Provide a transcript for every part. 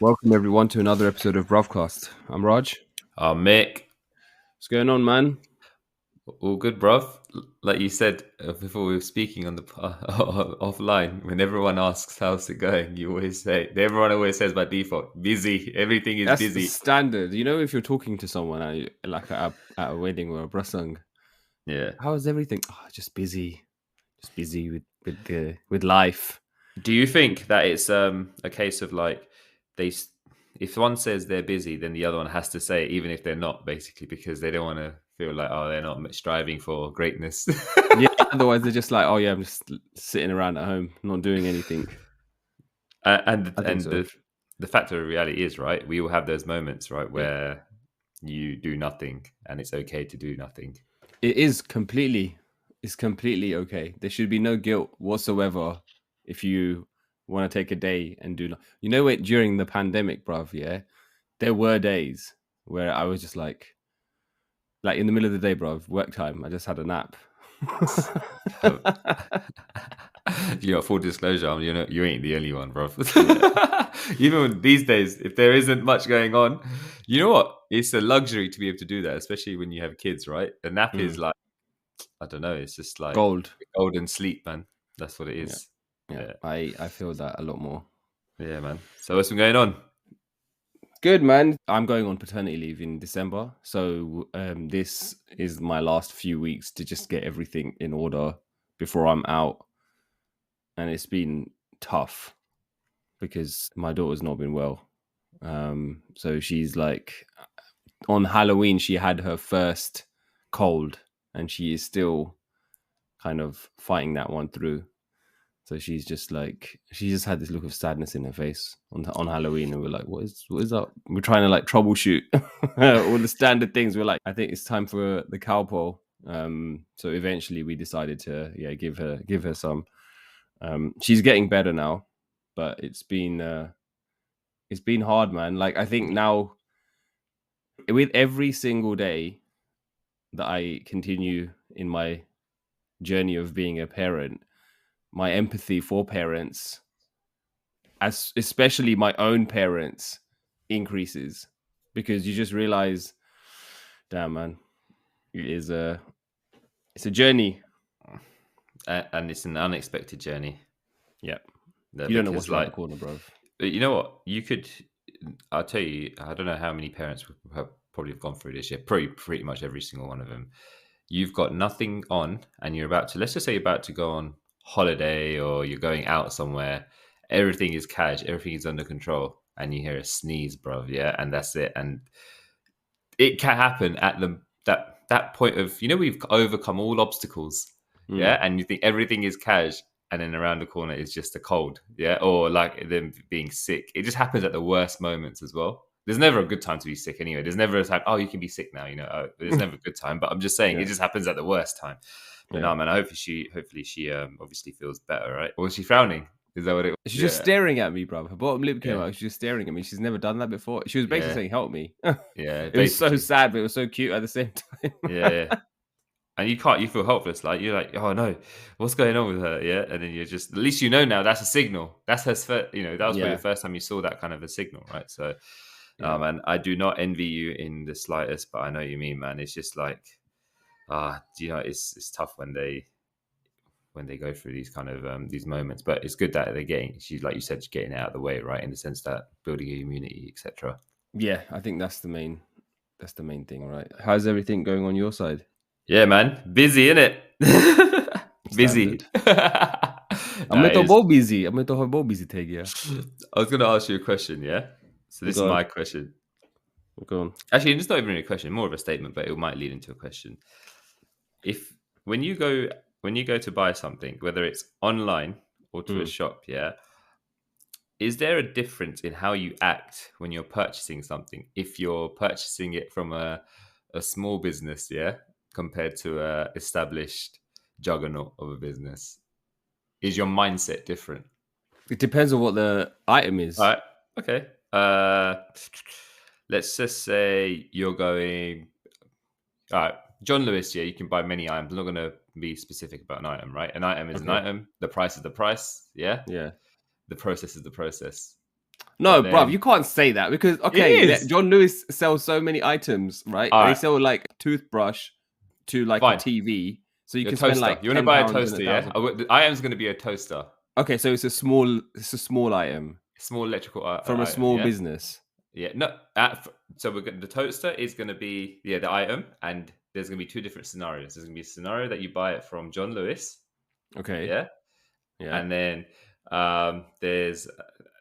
Welcome everyone to another episode of Bruvcast. I'm Raj. Mick, What's going on, man? all good, bruv. Like you said before, we were speaking on the offline. When everyone asks how's it going, you always say everyone always says by default, busy. Everything is That's the busy. standard. You know, if you're talking to someone at a wedding or a brasang, Yeah. how is everything? Oh, just busy with life. Do you think that it's a case of like if one says they're busy, then the other one has to say it, even if they're not, basically, because they don't want to feel like they're not striving for greatness. Yeah. Otherwise, they're just like, oh yeah, I'm just sitting around at home, not doing anything. and I think and so. the fact of the reality is, right, we all have those moments, right, Yeah. where you do nothing and it's okay to do nothing. It's completely okay. There should be no guilt whatsoever if you want to take a day and do. You know what? During the pandemic, bruv, yeah, there were days where I was just like in the middle of the day, bruv, work time. I just had a nap. Full disclosure, you ain't the only one, bro. Even these days, if there isn't much going on, you know what? It's a luxury to be able to do that, especially when you have kids, right? The nap is like, I don't know, it's just like Gold. golden sleep, man. That's what it is. Yeah. I feel that a lot more. Yeah, man. So what's been going on? Good, man. I'm going on paternity leave in December. So this is my last few weeks to just get everything in order before I'm out. And it's been tough because my daughter's not been well. So she's like, on Halloween, she had her first cold and she is still kind of fighting that one through. So she's just like, she just had this look of sadness in her face on Halloween, and we're like, what is up? We're trying to like troubleshoot all the standard things. We're like, I think it's time for the cowpole. So eventually we decided to give her some. She's getting better now, but it's been hard, man. Like I think now, with every single day that I continue in my journey of being a parent, my empathy for parents, especially my own parents, increases, because you just realize, damn, man, it's a journey, And it's an unexpected journey. Yeah, you don't know what's around the corner, bro. You know what? I'll tell you, I don't know how many parents have probably gone through this yet. Pretty much every single one of them. You've got nothing on and you're about to, let's just say you're about to go on holiday or you're going out somewhere. Everything is cash, everything is under control, and you hear a sneeze, bro. Yeah, and that's it. And it can happen at that point of, we've overcome all obstacles. Yeah, and you think everything is cash, and then around the corner is just a cold, yeah, or like them being sick. It just happens at the worst moments as well. There's never a good time to be sick anyway. There's never a time, oh, you can be sick now, there's never a good time. But I'm just saying, It just happens at the worst time. But no, man, hopefully she obviously feels better, right? Or was she frowning? Is that what it was? She's just staring at me, bro. Her bottom lip came out. She's just staring at me. She's never done that before. She was basically saying, help me. Yeah. It was so sad, but it was so cute at the same time. Yeah. And you feel helpless. Like, you're like, oh no, what's going on with her? Yeah. And then you're just, at least now that's a signal. That's her, that was probably the first time you saw that kind of a signal, right? So, man, I do not envy you in the slightest, but I know what you mean, man. It's just like, it's tough when they go through these kind of these moments. But it's good that they're like you said, she's getting it out of the way, right? In the sense that building a immunity, etc. Yeah, I think that's the main thing, right? How's everything going on your side? Yeah, man. Busy, innit? Busy. I'm not busy. I'm not busy, take yeah. I was going to ask you a question, yeah? So this is my question. Go on. Actually, it's not even a question, more of a statement, but it might lead into a question. When you go to buy something, whether it's online or to a shop, yeah, is there a difference in how you act when you're purchasing something? If you're purchasing it from a small business, yeah, compared to a established juggernaut of a business, is your mindset different? It depends on what the item is. All right. Okay. Let's just say you're going. All right, John Lewis. Yeah, you can buy many items. I'm not going to be specific about an item, right? An item is an item. The price is the price. Yeah. Yeah. The process is the process. No, But bruv, then you can't say that because it is John Lewis sells so many items, right? all They right. sell like a toothbrush to like a Fine. TV, so you Your can spend toaster. like You want to buy a £10 and a toaster, yeah? thousand. The item's going to be a toaster, Okay, so it's a small item small electrical from a item, small yeah. business. Yeah, no. So the toaster is going to be the item, and there's going to be two different scenarios. There's going to be a scenario that you buy it from John Lewis, Okay, yeah, yeah. and then there's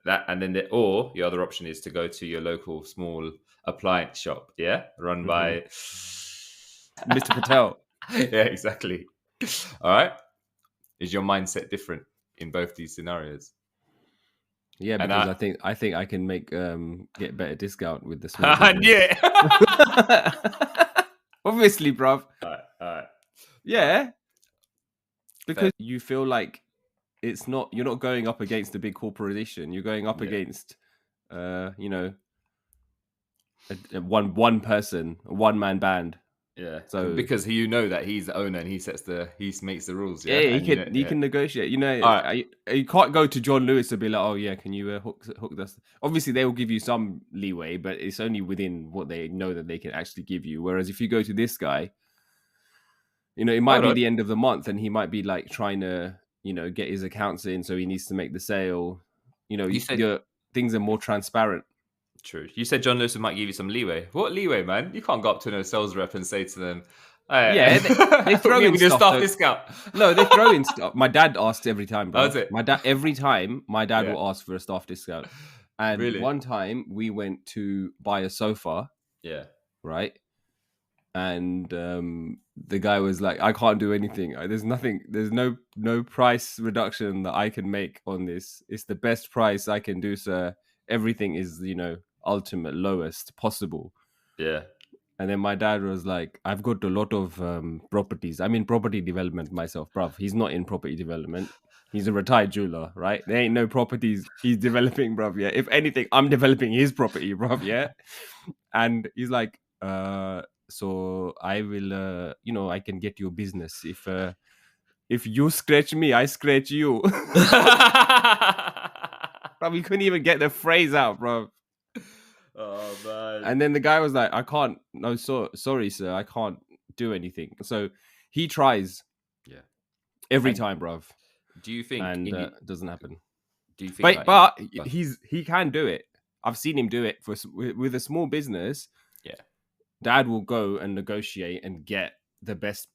that, and then or your other option is to go to your local small appliance shop, yeah, run hmm by Mr. Patel. yeah, exactly. All right, is your mindset different in both these scenarios? Yeah, And because I think I can get better discount with the small I business. knew it. Obviously, bruv. All right, all right. Yeah, Fair. because you feel like you're not going up against a big corporation. You're going up Yeah, against you know, a one person, a one man band. yeah. So Because you know that he's the owner and he makes the rules, yeah, yeah. And you know, he yeah. can negotiate. You know, All right. you can't go to John Lewis and be like, oh yeah, can you hook this? Obviously, they will give you some leeway, but it's only within what they know that they can actually give you. Whereas if you go to this guy, you know, it might Hold be on. the end of the month, and he might be like trying to, you know, get his accounts in, so he needs to make the sale. You know, You said your things are more transparent. true. You said John Lewis might give you some leeway. What leeway, man? You can't go up to a sales rep and say to them, "Hey, Yeah, they hook throw me up in with your stuff staff though. discount." No, they throw in stuff. My dad asked every time, That's bruv. it. My dad every time my dad Yeah. will ask for a staff discount. And Really? one time we went to buy a sofa, Yeah. right? And the guy was like, "I can't do anything. There's nothing. There's no price reduction that I can make on this. It's the best price I can do, sir. Everything is, you know, ultimate lowest possible." Yeah. And then my dad was like, I've got a lot of properties. I'm in property development myself, bruv. He's not in property development. He's a retired jeweler, right? There ain't no properties he's developing, bruv. Yeah. If anything, I'm developing his property, bruv. Yeah. And he's like, so I will, you know, I can get you business. If you scratch me, I scratch you. Bruv, we couldn't even get the phrase out, bro. Oh man. And then the guy was like, I can't, no, sorry, sir, I can't do anything. So he tries Yeah. every And time, bruv, do you think and it doesn't happen. do you think But like but uh, he can do it. I've seen him do it with a small business. yeah. Dad will go and negotiate and get the best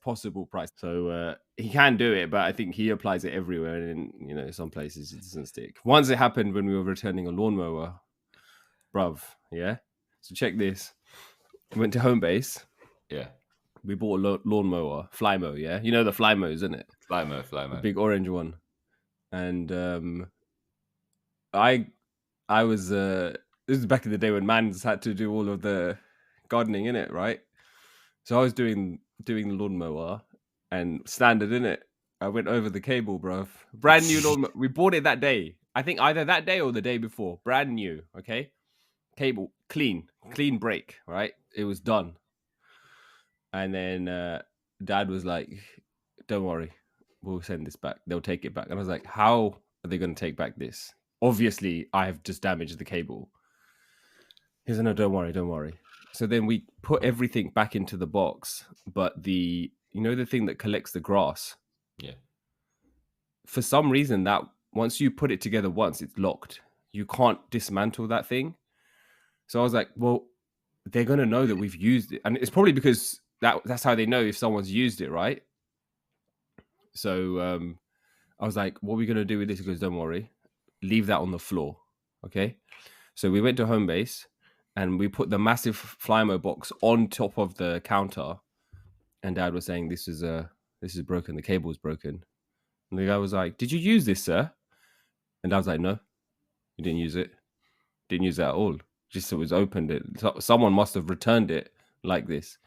possible price. So he can do it, but I think he applies it everywhere, and you know, some places it doesn't stick. Once it happened when we were returning a lawnmower, bruv. Yeah. So check this. Went to home base. Yeah. We bought a lawnmower, Flymo. Yeah, you know the Flymos, isn't it? Flymo, The Flymo. big orange one. And I was this is back in the day when mans had to do all of the gardening in it, right? So I was doing the lawnmower and standard in it. I went over the cable, bruv. Brand new lawnmower. We bought it that day. I think either that day or the day before. Brand new. Okay. Cable clean break. Right. It was done. And then Dad was like, "Don't worry, we'll send this back. They'll take it back." And I was like, "How are they going to take back this? Obviously, I have just damaged the cable." He said, "No, don't worry, don't worry." So then we put everything back into the box, but the thing that collects the grass, Yeah. for some reason, that once you put it together once, it's locked. You can't dismantle that thing. So I was like, well, they're gonna know that we've used it, and it's probably because that's how they know if someone's used it, right? So I was like, what are we gonna do with this? He goes, don't worry, leave that on the floor. Okay. So we went to home base and we put the massive Flymo box on top of the counter. And Dad was saying, this is broken. The cable is broken. And the guy was like, did you use this, sir? And I was like, no, you didn't use it. Didn't use it at all. Just it was opened. Someone must have returned it like this.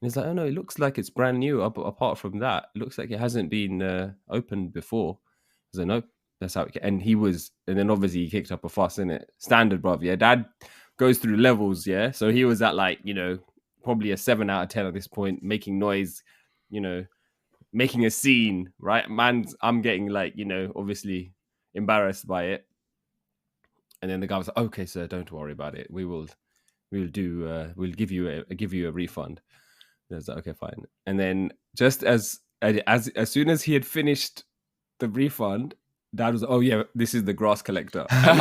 And he's like, oh no, it looks like it's brand new. Apart from that, it looks like it hasn't been opened before. I was like, no, that's how. And then obviously he kicked up a fuss in it. Standard, bruv. Yeah, Dad goes through levels. Yeah, so he was at like, you know, probably a 7 out of 10 at this point, making noise, you know, making a scene. Right, I'm getting like, you know, obviously embarrassed by it. And then the guy was like, "Okay, sir, don't worry about it. We'll give you a refund." And I was like, "Okay, fine." And then just as soon as he had finished the refund, Dad was, "Oh yeah, this is the grass collector." And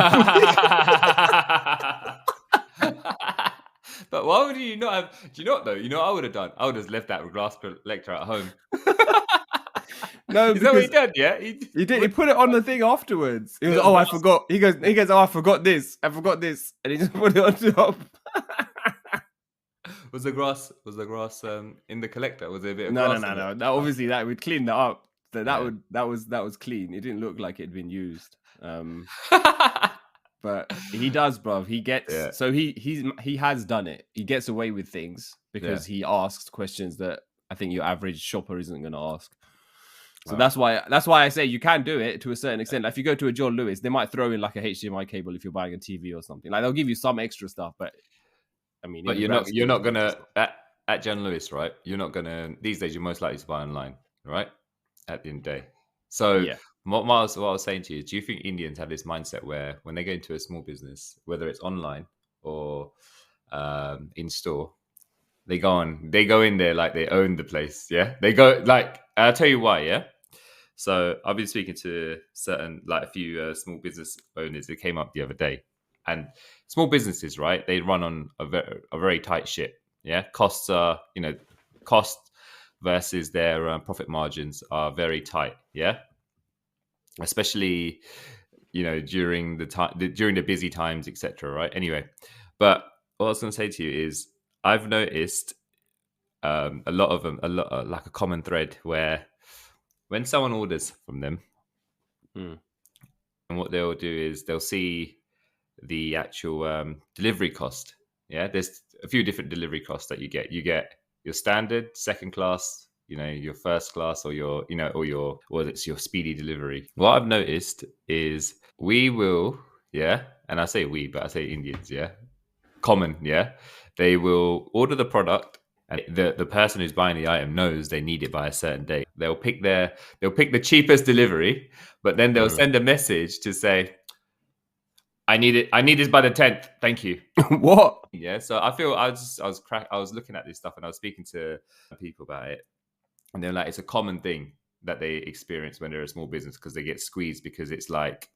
But why would you not have? Do you know what though? You know what I would have done? I would have left that glass collector at home. no, Is that what he because did? Yeah, he he did. He went put it on the thing afterwards. He was like, to "Oh, I grass. forgot." He goes, "Oh, I forgot this. I forgot this," and he just put it on top. Was the grass in the collector? Was there a bit of No, no, grass no, in it? no. That obviously that would clean that up. So Yeah. that was clean. It didn't look like it had been used. But he does, bruv. He gets Yeah. so he has done it. He gets away with things because he asks questions that I think your average shopper isn't going to ask. So Wow. that's why I say you can do it to a certain extent. Like if you go to a John Lewis, they might throw in like a HDMI cable if you're buying a TV or something. Like they'll give you some extra stuff, but I mean, in But the grand you're scheme of not things, gonna it's not. at John Lewis, right? You're not gonna these days. You're most likely to buy online, right? At the end of the day. So Yeah. what I was saying to you, do you think Indians have this mindset where when they go into a small business, whether it's online or in store, they go in there like they own the place. Yeah, they go like I'll tell you why. Yeah. So I've been speaking to a few small business owners that came up the other day, and small businesses, right? They run on a very tight ship. Yeah, costs are cost versus their profit margins are very tight. Yeah, especially during during the busy times, etc. Right. Anyway, but what I was going to say to you is I've noticed a lot of them, like a common thread where when someone orders from them, Mm. and what they'll do is they'll see the actual delivery cost. Yeah, there's a few different delivery costs that you get. You get your standard, second class, your first class, or or it's your speedy delivery. What I've noticed is we will, yeah, and I say we, but I say Indians, yeah, common, yeah, they will order the product. And the person who's buying the item knows they need it by a certain date. They'll pick the cheapest delivery, but then they'll Mm. send a message to say, I need it. I need this by the 10th. Thank you. What? Yeah. So I was looking at this stuff and I was speaking to people about it, and they're like, it's a common thing that they experience when they're a small business because they get squeezed because it's like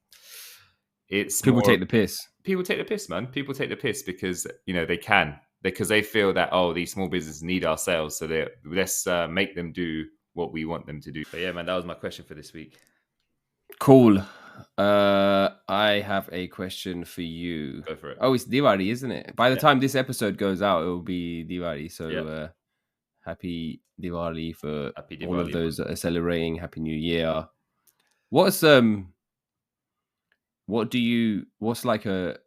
it's People more take the piss. people take the piss, man. People take the piss because they can because they feel that these small businesses need our sales, so let's make them do what we want them to do. But yeah, man, that was my question for this week. Cool. I have a question for you. Go for it. Oh, it's Diwali, isn't it? By the Yeah. time this episode goes out, it will be Diwali. So, Yeah. happy Diwali for Happy all of Diwali, man. those that are celebrating. Happy New Year. What's what's like a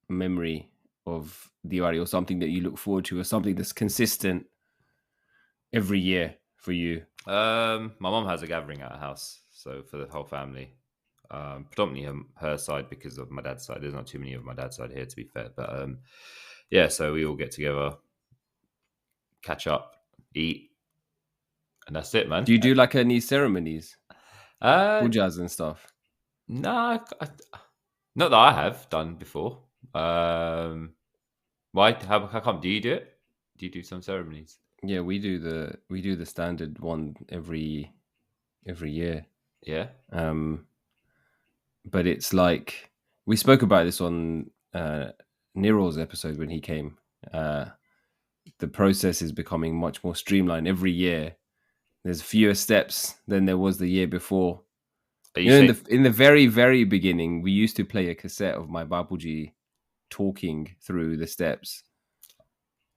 memory of Diwali or something that you look forward to or something that's consistent every year for you? My mom has a gathering at her house, so for the whole family. Predominantly her side because of my dad's side. There's not too many of my dad's side here, to be fair. But yeah, so we all get together, catch up, eat, and that's it, man. Do you do like any ceremonies, Uh, pujas and stuff? no, not that I have done before. Why? How come? Do you do it? Do you do some ceremonies? Yeah, we do the standard one every year. Yeah. But it's like we spoke about this on Nero's episode when he came. The process is becoming much more streamlined every year. There's fewer steps than there was the year before. Are you You know, saying? in the very very beginning, we used to play a cassette of my babuji talking through the steps.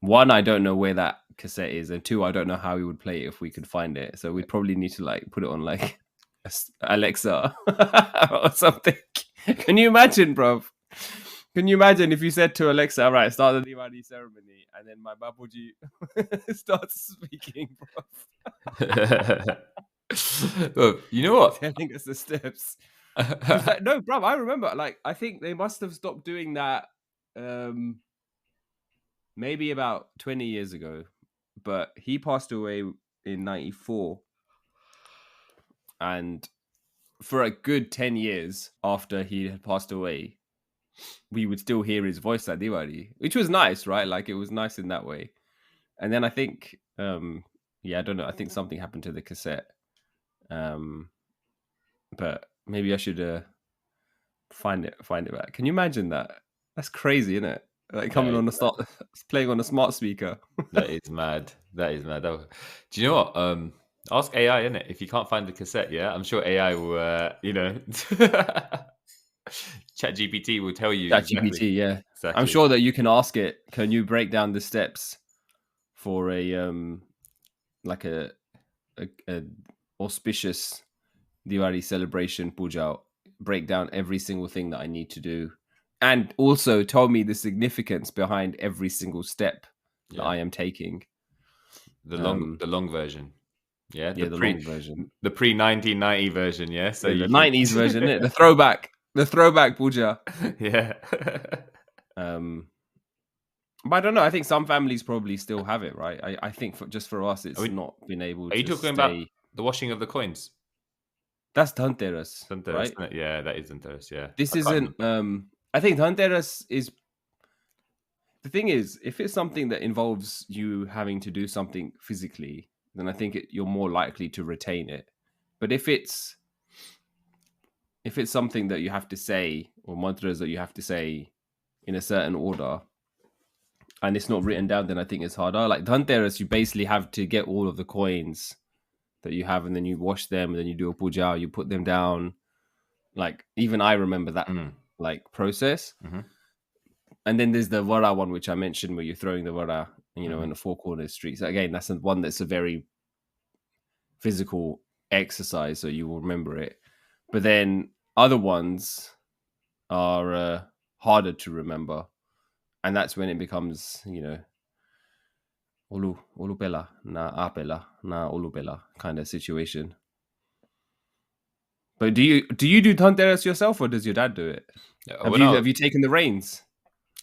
One, I don't know where that cassette is, and two, I don't know how we would play it if we could find it. So we'd probably need to like put it on like Alexa or something. Can you imagine, bro? Can you imagine if you said to Alexa, "All right, start the Diwali ceremony," and then my babuji starts speaking, bro, Well, you know what? telling us the steps. Because like, no, bro, I remember. Like, I think they must have stopped doing that. Maybe about 20 years ago, but he passed away in 94. And for a good 10 years after he had passed away, we would still hear his voice at Diwali, which was nice, right? Like it was nice in that way. And then I think, yeah, I don't know. I think something happened to the cassette. Um, but maybe I should find it back. Can you imagine that? That's crazy, isn't it? Like That coming is on the start, playing on a smart speaker. that is mad. That is mad. Oh, do you know what? Ask AI, innit? If you can't find the cassette, yeah, I'm sure AI will. Chat GPT will tell you exactly. ChatGPT, yeah. I'm Exactly. sure that you can ask it. Can you break down the steps for a like a auspicious Diwali celebration puja? Break down every single thing that I need to do, and also tell me the significance behind every single step that Yeah. I am taking. The long version. Yeah. Yeah, the long version. The pre 1990 version. Yeah. So Yeah, you the can. 90s version, innit? The throwback puja. Yeah. Um, but I don't know. I think some families probably still have it, right? I think just for us, Are, it's we, not been able are you to talking about stay. the washing of the coins? That's Dhanteras, Danteres, right? isn't it? Yeah, that is Danteres. Yeah. This I can't isn't. remember. I think Dhanteras is the thing is, if it's something that involves you having to do something physically, then I think you're more likely to retain it. But if it's something that you have to say or mantras that you have to say in a certain order and it's not written down, then I think it's harder. Like Dhanteras, you basically have to get all of the coins that you have and then you wash them and then you do a puja, you put them down. Like even I remember that Mm, like process. hmm And then there's the vara one, which I mentioned, where you're throwing the vara, in hmm the four corners streets. Again, that's the one that's a very physical exercise, so you will remember it. But then other ones are harder to remember, and that's when it becomes, olupela na apela na olupela kind of situation. But do you do Dhanteras yourself, or does your dad do it? Yeah, Have when you I, have you taken the reins?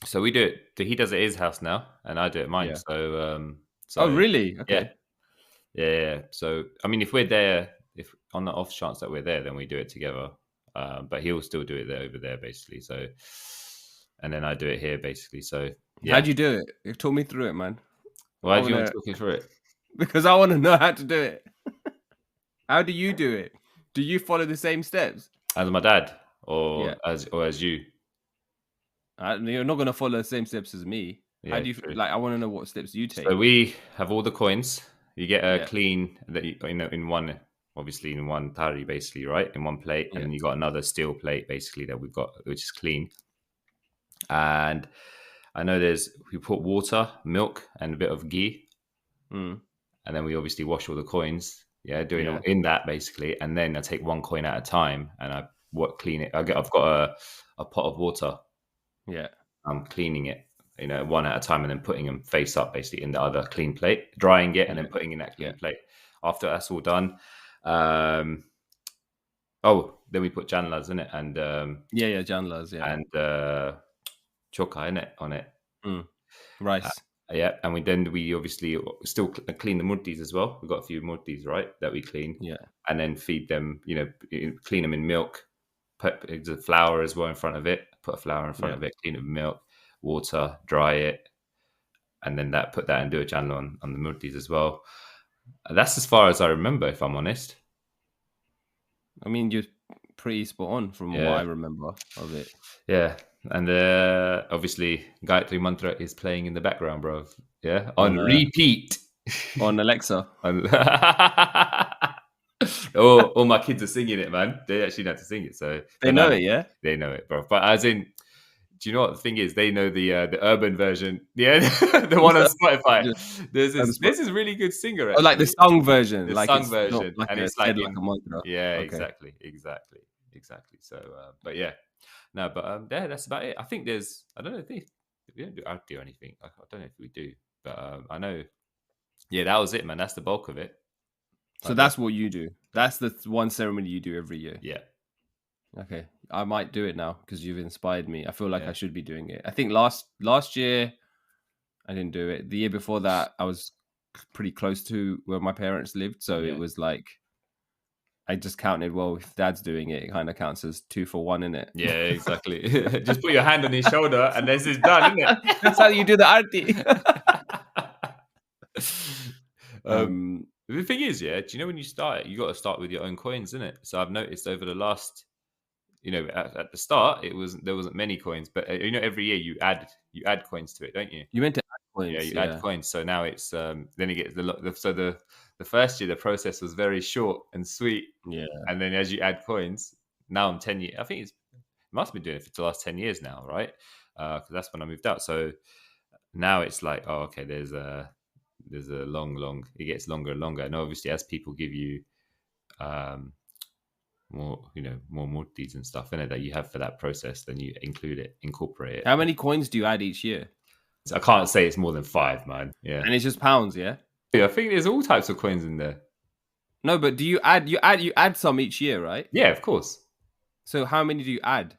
so we do it. He does it at his house now, and I do it at mine. Yeah. Oh, So really? yeah, Okay. yeah. So I mean, if we're there, if on the off chance that we're there, then we do it together. But he'll still do it there over there, basically. So, and then I do it here, basically. So How yeah. do you do it? Talk me through it, man. I Why do you want wanna to talk me through it? because I want to know how to do it. How do you do it? Do you follow the same steps? As my dad, Yeah. or as you? You're not gonna follow the same steps as me. How Yeah, do you true. like? I want to know what steps you So take. we have all the coins. You get a Yeah. clean that in one, obviously in one tari, basically, right, in one plate, and Yeah. then you got another steel plate, basically, that we've got, which is clean. And I know we put water, milk, and a bit of ghee, Mm. and then we obviously wash all the coins. Yeah, doing all Yeah. in that basically, and then I take one coin at a time, and clean it. I've got a pot of water. Yeah. I'm cleaning it, one at a time, and then putting them face up, basically, in the other clean plate, drying it, and then Yeah. putting in that Yeah. clean plate. After that's all done, then we put janlas in it, Yeah. Yeah. Janlas. Yeah. and choka in it on it. Mm. Uh, Rice. yeah, and we obviously still clean the murtis as well. We've got a few murtis, right, that we clean, Yeah. and then feed them. Clean them in milk. Put the flour as well in front of it. Put a flour in front Yeah. of it. Clean it with milk, water, dry it, and then put that and do a channel on the murtis as well. That's as far as I remember, if I'm honest. I mean, you're pretty spot on from what I Yeah, remember of it yeah, and obviously Gayatri Mantra is playing in the background, bro. Yeah, on on repeat. on Alexa. On- all my kids are singing it, man. They actually know how to sing it, so They know it, yeah. they know it, bro. But as in, do you know what the thing is? They know the urban version, yeah, the What's one on that? Spotify. Just There's on the this spot. this is really good singer, Oh, like the actually. song version, The like sung it's not version, like and a it's like said like in a mantra. yeah, Okay. exactly. So, but yeah, no, but yeah, that's about it. I think I don't know if we don't do arti or anything. I don't know if we do, but I know. Yeah, that was it, man. That's the bulk of it. So Like that. that's what you do. That's the one ceremony you do every year. Yeah, Okay. I might do it now because you've inspired me. I feel like yeah, I should be doing it. I think last year I didn't do it. The year before that I was pretty close to where my parents lived, so it yeah. was like I just counted, well, if Dad's doing it, it kind of counts as 2 for 1, innit? Yeah, exactly. Just put your hand on his shoulder, and this is done, isn't That's how you do the arti. it? Um, The thing is, yeah, do you know when you start it, you got to start with your own coins, isn't it? So I've noticed over the last, at the start, there wasn't many coins, but every year you add coins to it, don't you? you meant to add Yeah, points, you add yeah. coins. So now it's then it gets the first year the process was very short and sweet, Yeah. and then as you add coins, now I'm 10 years. I think it must have been doing it for the last 10 years now, right? Because that's when I moved out. So now it's like, oh, okay, there's a long, it gets longer and longer, and obviously as people give you um more multis and stuff in it that you have for that process, then you incorporate it. How many coins do you add each year? So I can't say it's more than 5, man. Yeah. And it's just pounds, yeah? Yeah, I think there's all types of coins in there. No, but do you add some each year, right? Yeah, of course. So how many do you add?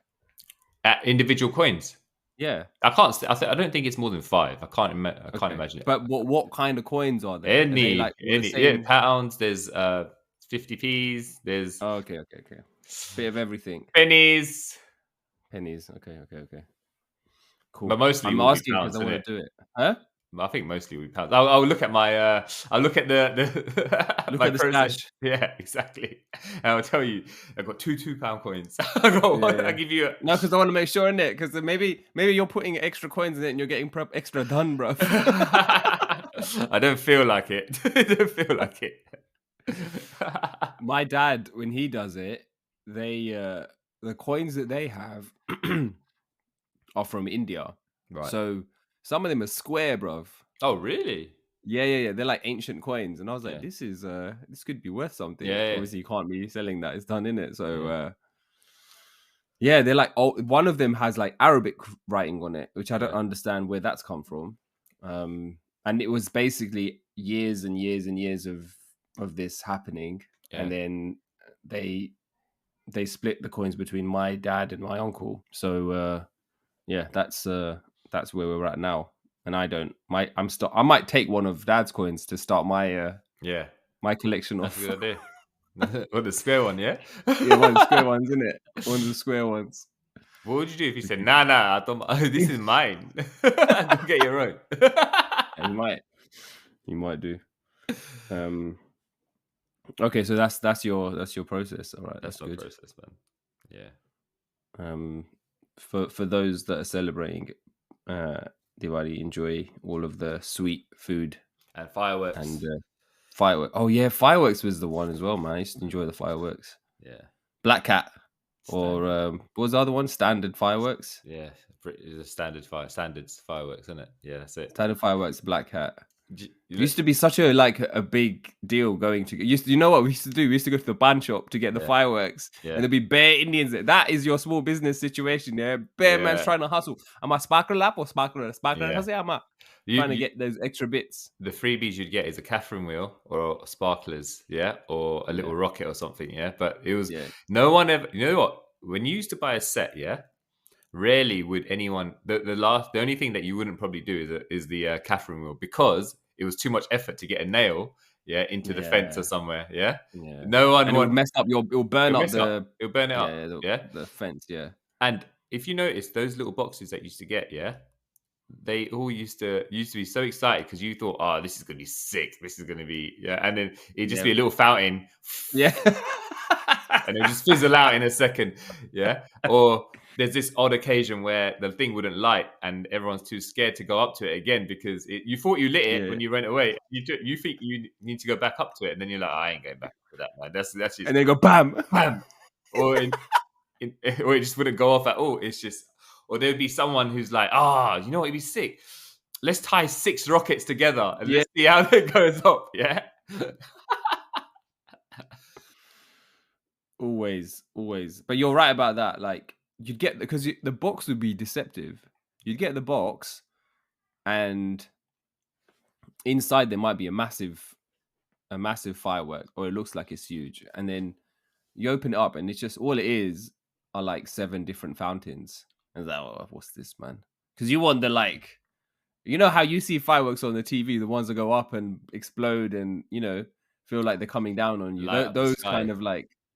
Individual coins. Yeah. I can't. I don't think it's more than 5. I can't. I can't Okay. imagine it. But what kind of coins are they? Are they Any, like all the yeah, same? pounds. There's 50p's. There's Oh, okay. Bit of everything. pennies, Pennies. Okay. but Cool. mostly I'm will be asking because pounds, I isn't want it? to do it. Huh? I think mostly will be pounds. I'll look at my. I'll look at the Look my at the process. stash. Yeah, exactly. And I'll tell you, I've got two £2 coins. I got one. Yeah. I'll give you. No, because I want to make sure in it. Because maybe you're putting extra coins in it and you're getting extra done, bro. I don't feel like it. I don't feel like it. My dad, when he does it, they the coins that they have are from India. Right. So some of them are square, bruv. Oh, really? Yeah. They're like ancient coins, and I was like, Yeah. this could be worth something. Yeah. Obviously, you can't be selling that; it's done in it. So Yeah. yeah, they're like, oh, one of them has like Arabic writing on it, which I don't Right. understand where that's come from. And it was basically years and years and years of this happening, Yeah. and then they split the coins between my dad and my uncle. So yeah, that's where we're at now. And I might take one of dad's coins to start my Yeah. my collection That's a off. good idea. Well, the square one, yeah? Yeah, one of the square ones, isn't it? One of the square ones. What would you do if you said, nah, I don't, this is mine? Go get your own. And you might do. Okay, so that's your process. All right, that's That's my good. process, man. Yeah. For those that are celebrating Diwali, enjoy all of the sweet food And fireworks. and fireworks. Oh yeah, fireworks was the one as well, man. I used to enjoy the fireworks. Yeah. Black Cat or Standard. what was the other one? Standard fireworks. Yeah. It's a standards fireworks, isn't it? Yeah, that's it. Standard fireworks, Black Cat. You It used to be such a big deal going to. You know what we used to do? We used to go to the band shop to get the fireworks, Yeah. and there'd be bare Indians there. That is your small business situation, yeah. Bare man's trying to hustle. Am I sparkle lap or sparkle? Sparkle? Yeah. How's it? Am I trying to get those extra bits? The freebies you'd get is a Catherine wheel or sparklers, yeah, or a little rocket or something, yeah. But it was no one ever. You know what? When you used to buy a set, yeah, rarely would anyone. The only thing that you wouldn't probably do is the Catherine wheel, because it was too much effort to get a nail, into the fence or somewhere, yeah. No one. And it would mess up your. It will burn up the. It'll burn it up, the fence, yeah. And if you notice those little boxes that you used to get, yeah, they all used to be so excited because you thought, oh, this is gonna be sick. This is gonna be and then it'd just be a little fountain, yeah, and it'd just fizzle out in a second, yeah. Or there's this odd occasion where the thing wouldn't light and everyone's too scared to go up to it again because you thought you lit it when you went away. You think you need to go back up to it, and then you're like, I ain't going back to that, man. That's just, and they go bam, bam, or or it just wouldn't go off at all. It's just, or there'd be someone who's like, you know what, it'd be sick. Let's tie 6 rockets together and let's see how it goes up. Yeah. Always. But you're right about that. Like you'd get because the box would be deceptive. You'd get the box, and inside there might be a massive firework, or it looks like it's huge, and then you open it up, and it's just all it is are like 7 different fountains. And it's like, oh, what's this, man? Because you want the you know how you see fireworks on the TV, the ones that go up and explode, and feel like they're coming down on you. Those kind of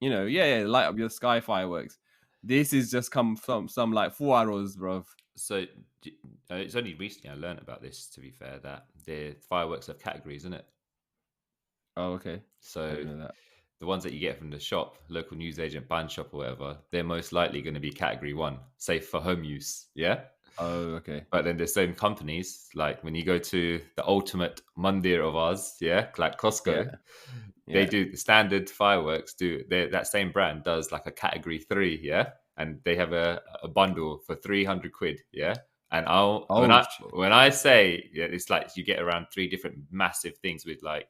light up your sky fireworks. This is just come from some like fuaros, bro. So it's only recently I learned about this. To be fair, that the fireworks have categories, isn't it? Oh, okay. I So didn't know that. the ones that you get from the shop, local newsagent, band shop, or whatever, they're most likely going to be category 1, safe for home use. Yeah. Oh, okay. But then there's certain companies, like when you go to the ultimate mandir of ours, like Costco, Yeah. they Yeah. do standard fireworks. That same brand does like a category 3, and they have a bundle for 300 quid, And Oh shit. when I say it's like you get around 3 different massive things with like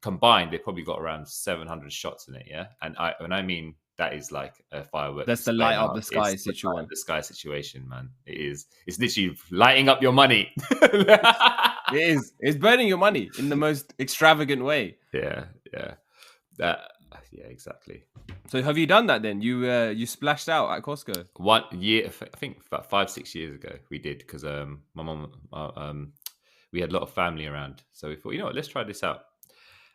combined, they probably got around 700 shots in it, And when I mean that is like a firework That's the display light up now, the it's sky the situ light up one. the sky situation, man. It is. It's literally lighting up your money. It is. It's burning your money in the most extravagant way. Yeah, that, yeah, exactly. So have you done that then? You splashed out at Costco. 1 year, I think about 5-6 years ago, we did because my mom, we had a lot of family around, so we thought, you know what, let's try this out.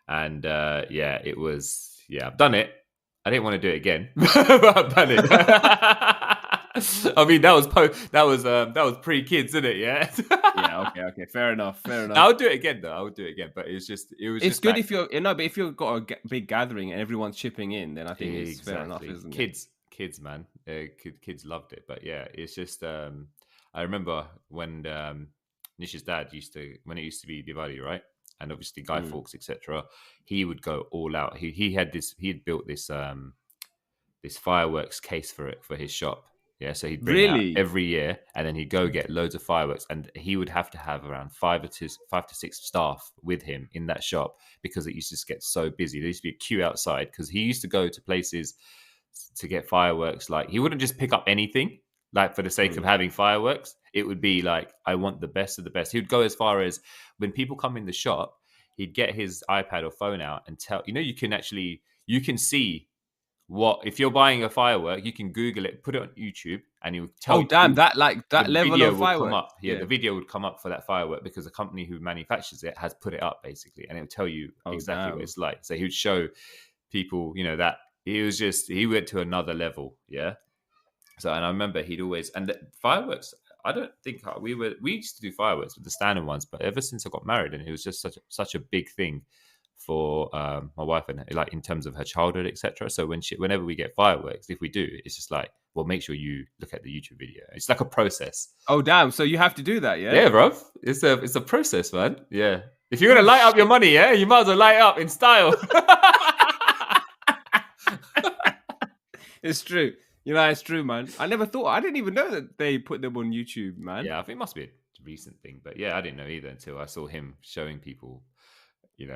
And it was, I've done it. I didn't want to do it again, but I've done it. I mean, that was pre-kids, isn't it? Yeah. Yeah. Okay. Fair enough. I would do it again, though. I would do it again, but it was It's just good like, if but if you've got a big gathering and everyone's chipping in, then I think it's fair enough, exactly. isn't it? Kids, man, kids loved it. But yeah, it's just I remember when Nish's dad when it used to be Diwali, right? And obviously Guy Mm. Fawkes, etc. He would go all out. He had built this this fireworks case for his shop. Yeah, so he'd bring out Really? every year, and then he'd go get loads of fireworks, and he would have to have around 5 to 6 staff with him in that shop because it used to just get so busy. There used to be a queue outside because he used to go to places to get fireworks. Like he wouldn't just pick up anything, like for the sake of Mm. having fireworks. It would be like, I want the best of the best. He would go as far as when people come in the shop, he'd get his iPad or phone out and tell, you can see what, if you're buying a firework, you can Google it, put it on YouTube, and he'll tell Oh damn! you, That the level video of will come firework. up. Yeah, the video would come up for that firework because the company who manufactures it has put it up basically, and it'll tell you Oh exactly what damn! it's like. So he would show people, that he went to another level. Yeah. So, and I remember he'd always, and the fireworks, I don't think we used to do fireworks with the standard ones, but ever since I got married, and it was just such a big thing for my wife, and like in terms of her childhood, etc. So whenever we get fireworks, if we do, it's just like, well, make sure you look at the YouTube video. It's like a process. Oh damn! So you have to do that, yeah? Yeah, bro. It's a process, man. Yeah. If you're gonna Oh light up your shit! money, you might as well light up in style. It's true. It's true, man. I never thought. I didn't even know that they put them on YouTube, man. Yeah, I think it must be a recent thing, but yeah, I didn't know either until I saw him showing people,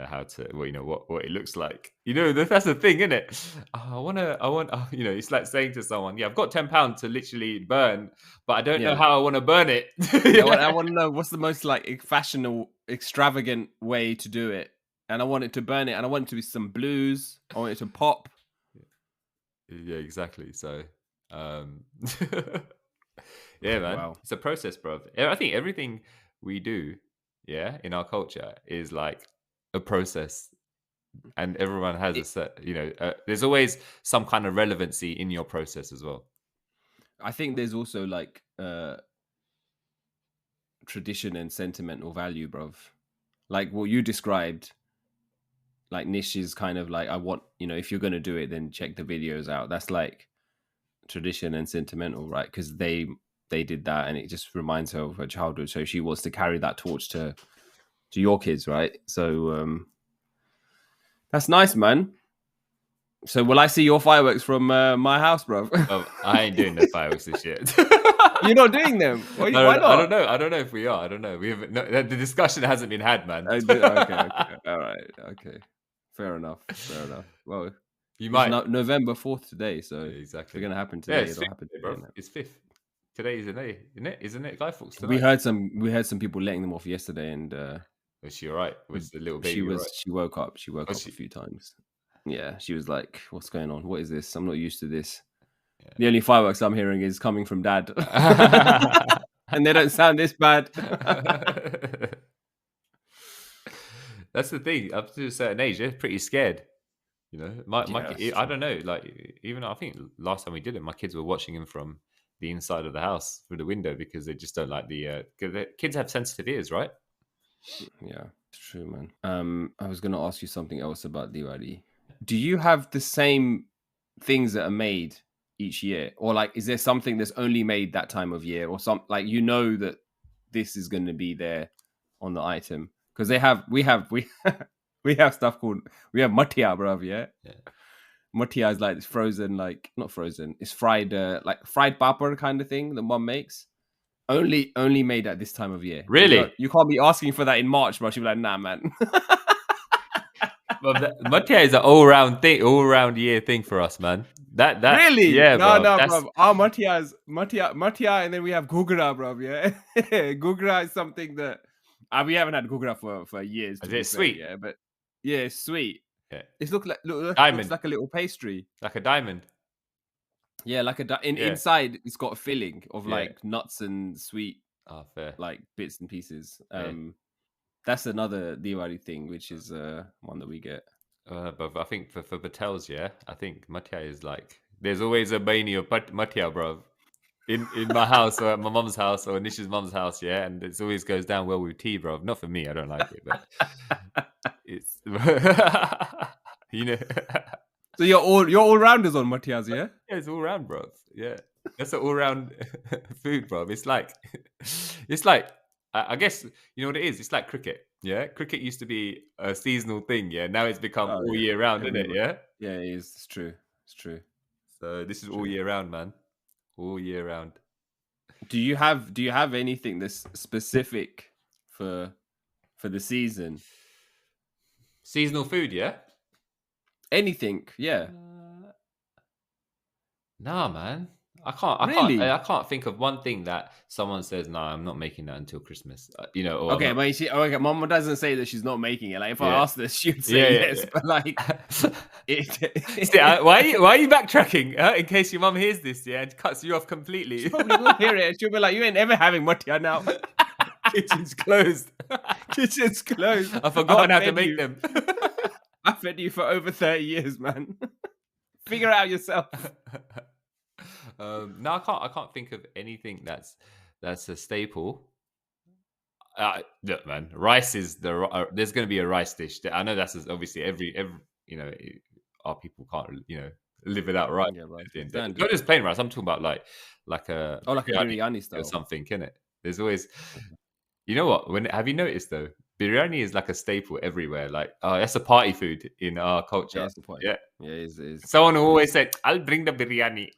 how to, what it looks like. That's the thing, isn't it? It's like saying to someone, yeah, I've got £10 to literally burn, but I don't know Yeah. how I want to burn it. I want to know what's the most like fashionable, extravagant way to do it, and I want it to burn it, and I want it to be some blues. I want it to pop. Yeah, exactly. So, yeah, man, Wow. it's a process, bro. I think everything we do, in our culture is like a process, and everyone has a set. There's always some kind of relevancy in your process as well. I think there's also like tradition and sentimental value, bruv. Like what you described, like Nish is kind of like, I want, if you're going to do it, then check the videos out. That's like tradition and sentimental, right? Because they did that, and it just reminds her of her childhood. So she wants to carry that torch to your kids, right? So that's nice, man. So will I see your fireworks from my house, bro? I ain't doing the fireworks this year. You're not doing them? Why not? I don't know. I don't know if we are. I don't know. We haven't. No, the discussion hasn't been had, man. Okay. All right. Okay. Fair enough. Well, You might. November 4th today, so exactly. if it's going to happen today, it'll happen today, bro. It's 5th. Today is isn't it? Guy Fawkes tonight. We heard some people letting them off yesterday, and was she all right? Was the little baby? She woke up. She woke up a few times. Yeah, she was like, "What's going on? What is this? I'm not used to this." Yeah. The only fireworks I'm hearing is coming from Dad, and they don't sound this bad. That's the thing. Up to a certain age, they're pretty scared. You know, my Yeah, that's I true. don't know. Like even I think last time we did it, my kids were watching him from the inside of the house through the window because they just don't like the. 'Cause the kids have sensitive ears, right? Yeah, it's true, man. I was gonna ask you something else about Diwali. Do you have the same things that are made each year, or like, is there something that's only made that time of year, or some like that this is going to be there on the item? Because we we have stuff called we have matia, bruv. Yeah, Yeah. matia is like this frozen, like not frozen, it's fried, like fried papad kind of thing that mom makes. Only made at this time of year. Really? You can't be asking for that in March, bro. She'll be like, nah, man. Well, Matia is an all round year thing for us, man. That Really? yeah, No, bro. no, That's bro. Our Matia, and then we have Gugra, bro. Yeah, Gugra is something that we haven't had Gugra for years, to is be it fair. sweet? Yeah, but yeah, it's sweet. Yeah, It looks diamond, like a little pastry. like a diamond. Yeah, like Yeah, inside it's got a filling of yeah. like nuts and sweet Oh, fair. like bits and pieces. Yeah. That's another Diwali thing, which is one that we get. But I think for Patel's, yeah, I think Matia is like there's always a bani of Matia, bro. In my house or at my mum's house or Nish's mum's house, yeah, and it always goes down well with tea, bro. Not for me, I don't like it, but it's you know, So you're all rounders on Matias, yeah? yeah, it's all round, bro. Yeah, that's an all round food, bro. It's like it's like I guess you know what it is. It's like cricket. Yeah, cricket used to be a seasonal thing. Yeah, now it's become Oh all yeah, year round, isn't it? everybody. Yeah. Yeah, it is. It's true. It's true. So this is It's all true. year round, man. All year round. Do you have anything that's specific for the season? Seasonal food, yeah. Anything? Yeah. Nah, man. I Really? can't think of one thing that someone says. No, I'm not making that until Christmas. You know, or I'm Okay, not. but okay, Mom doesn't say that she's not making it. Like if I Yeah, asked her, she'd say yeah, yes. yeah, But like yeah. See, it, why are you backtracking? In case your mum hears this, yeah, and cuts you off she completely. probably will hear it. She'll be like, "You ain't ever having Matia now. Kitchen's closed. Kitchen's closed. I've I forgotten how to fed make you. them. I fed you for over 30 years, man. Figure it out yourself." No, I can't think of anything that's a staple. Look, man, rice is there's going to be a rice dish. I know that's obviously every you know our people can't live without rice. Yeah, right. At the end of the day. Standard. Not just plain rice. I'm talking about like a Oh, like a biryani biryani or style. something, in it. There's always, you know what? When have you noticed though? Biryani is like a staple everywhere. Like, oh, that's a party food in our Yeah, culture. it's the point. Yeah, Yeah, it is. someone will It always is. say, "I'll bring the biryani."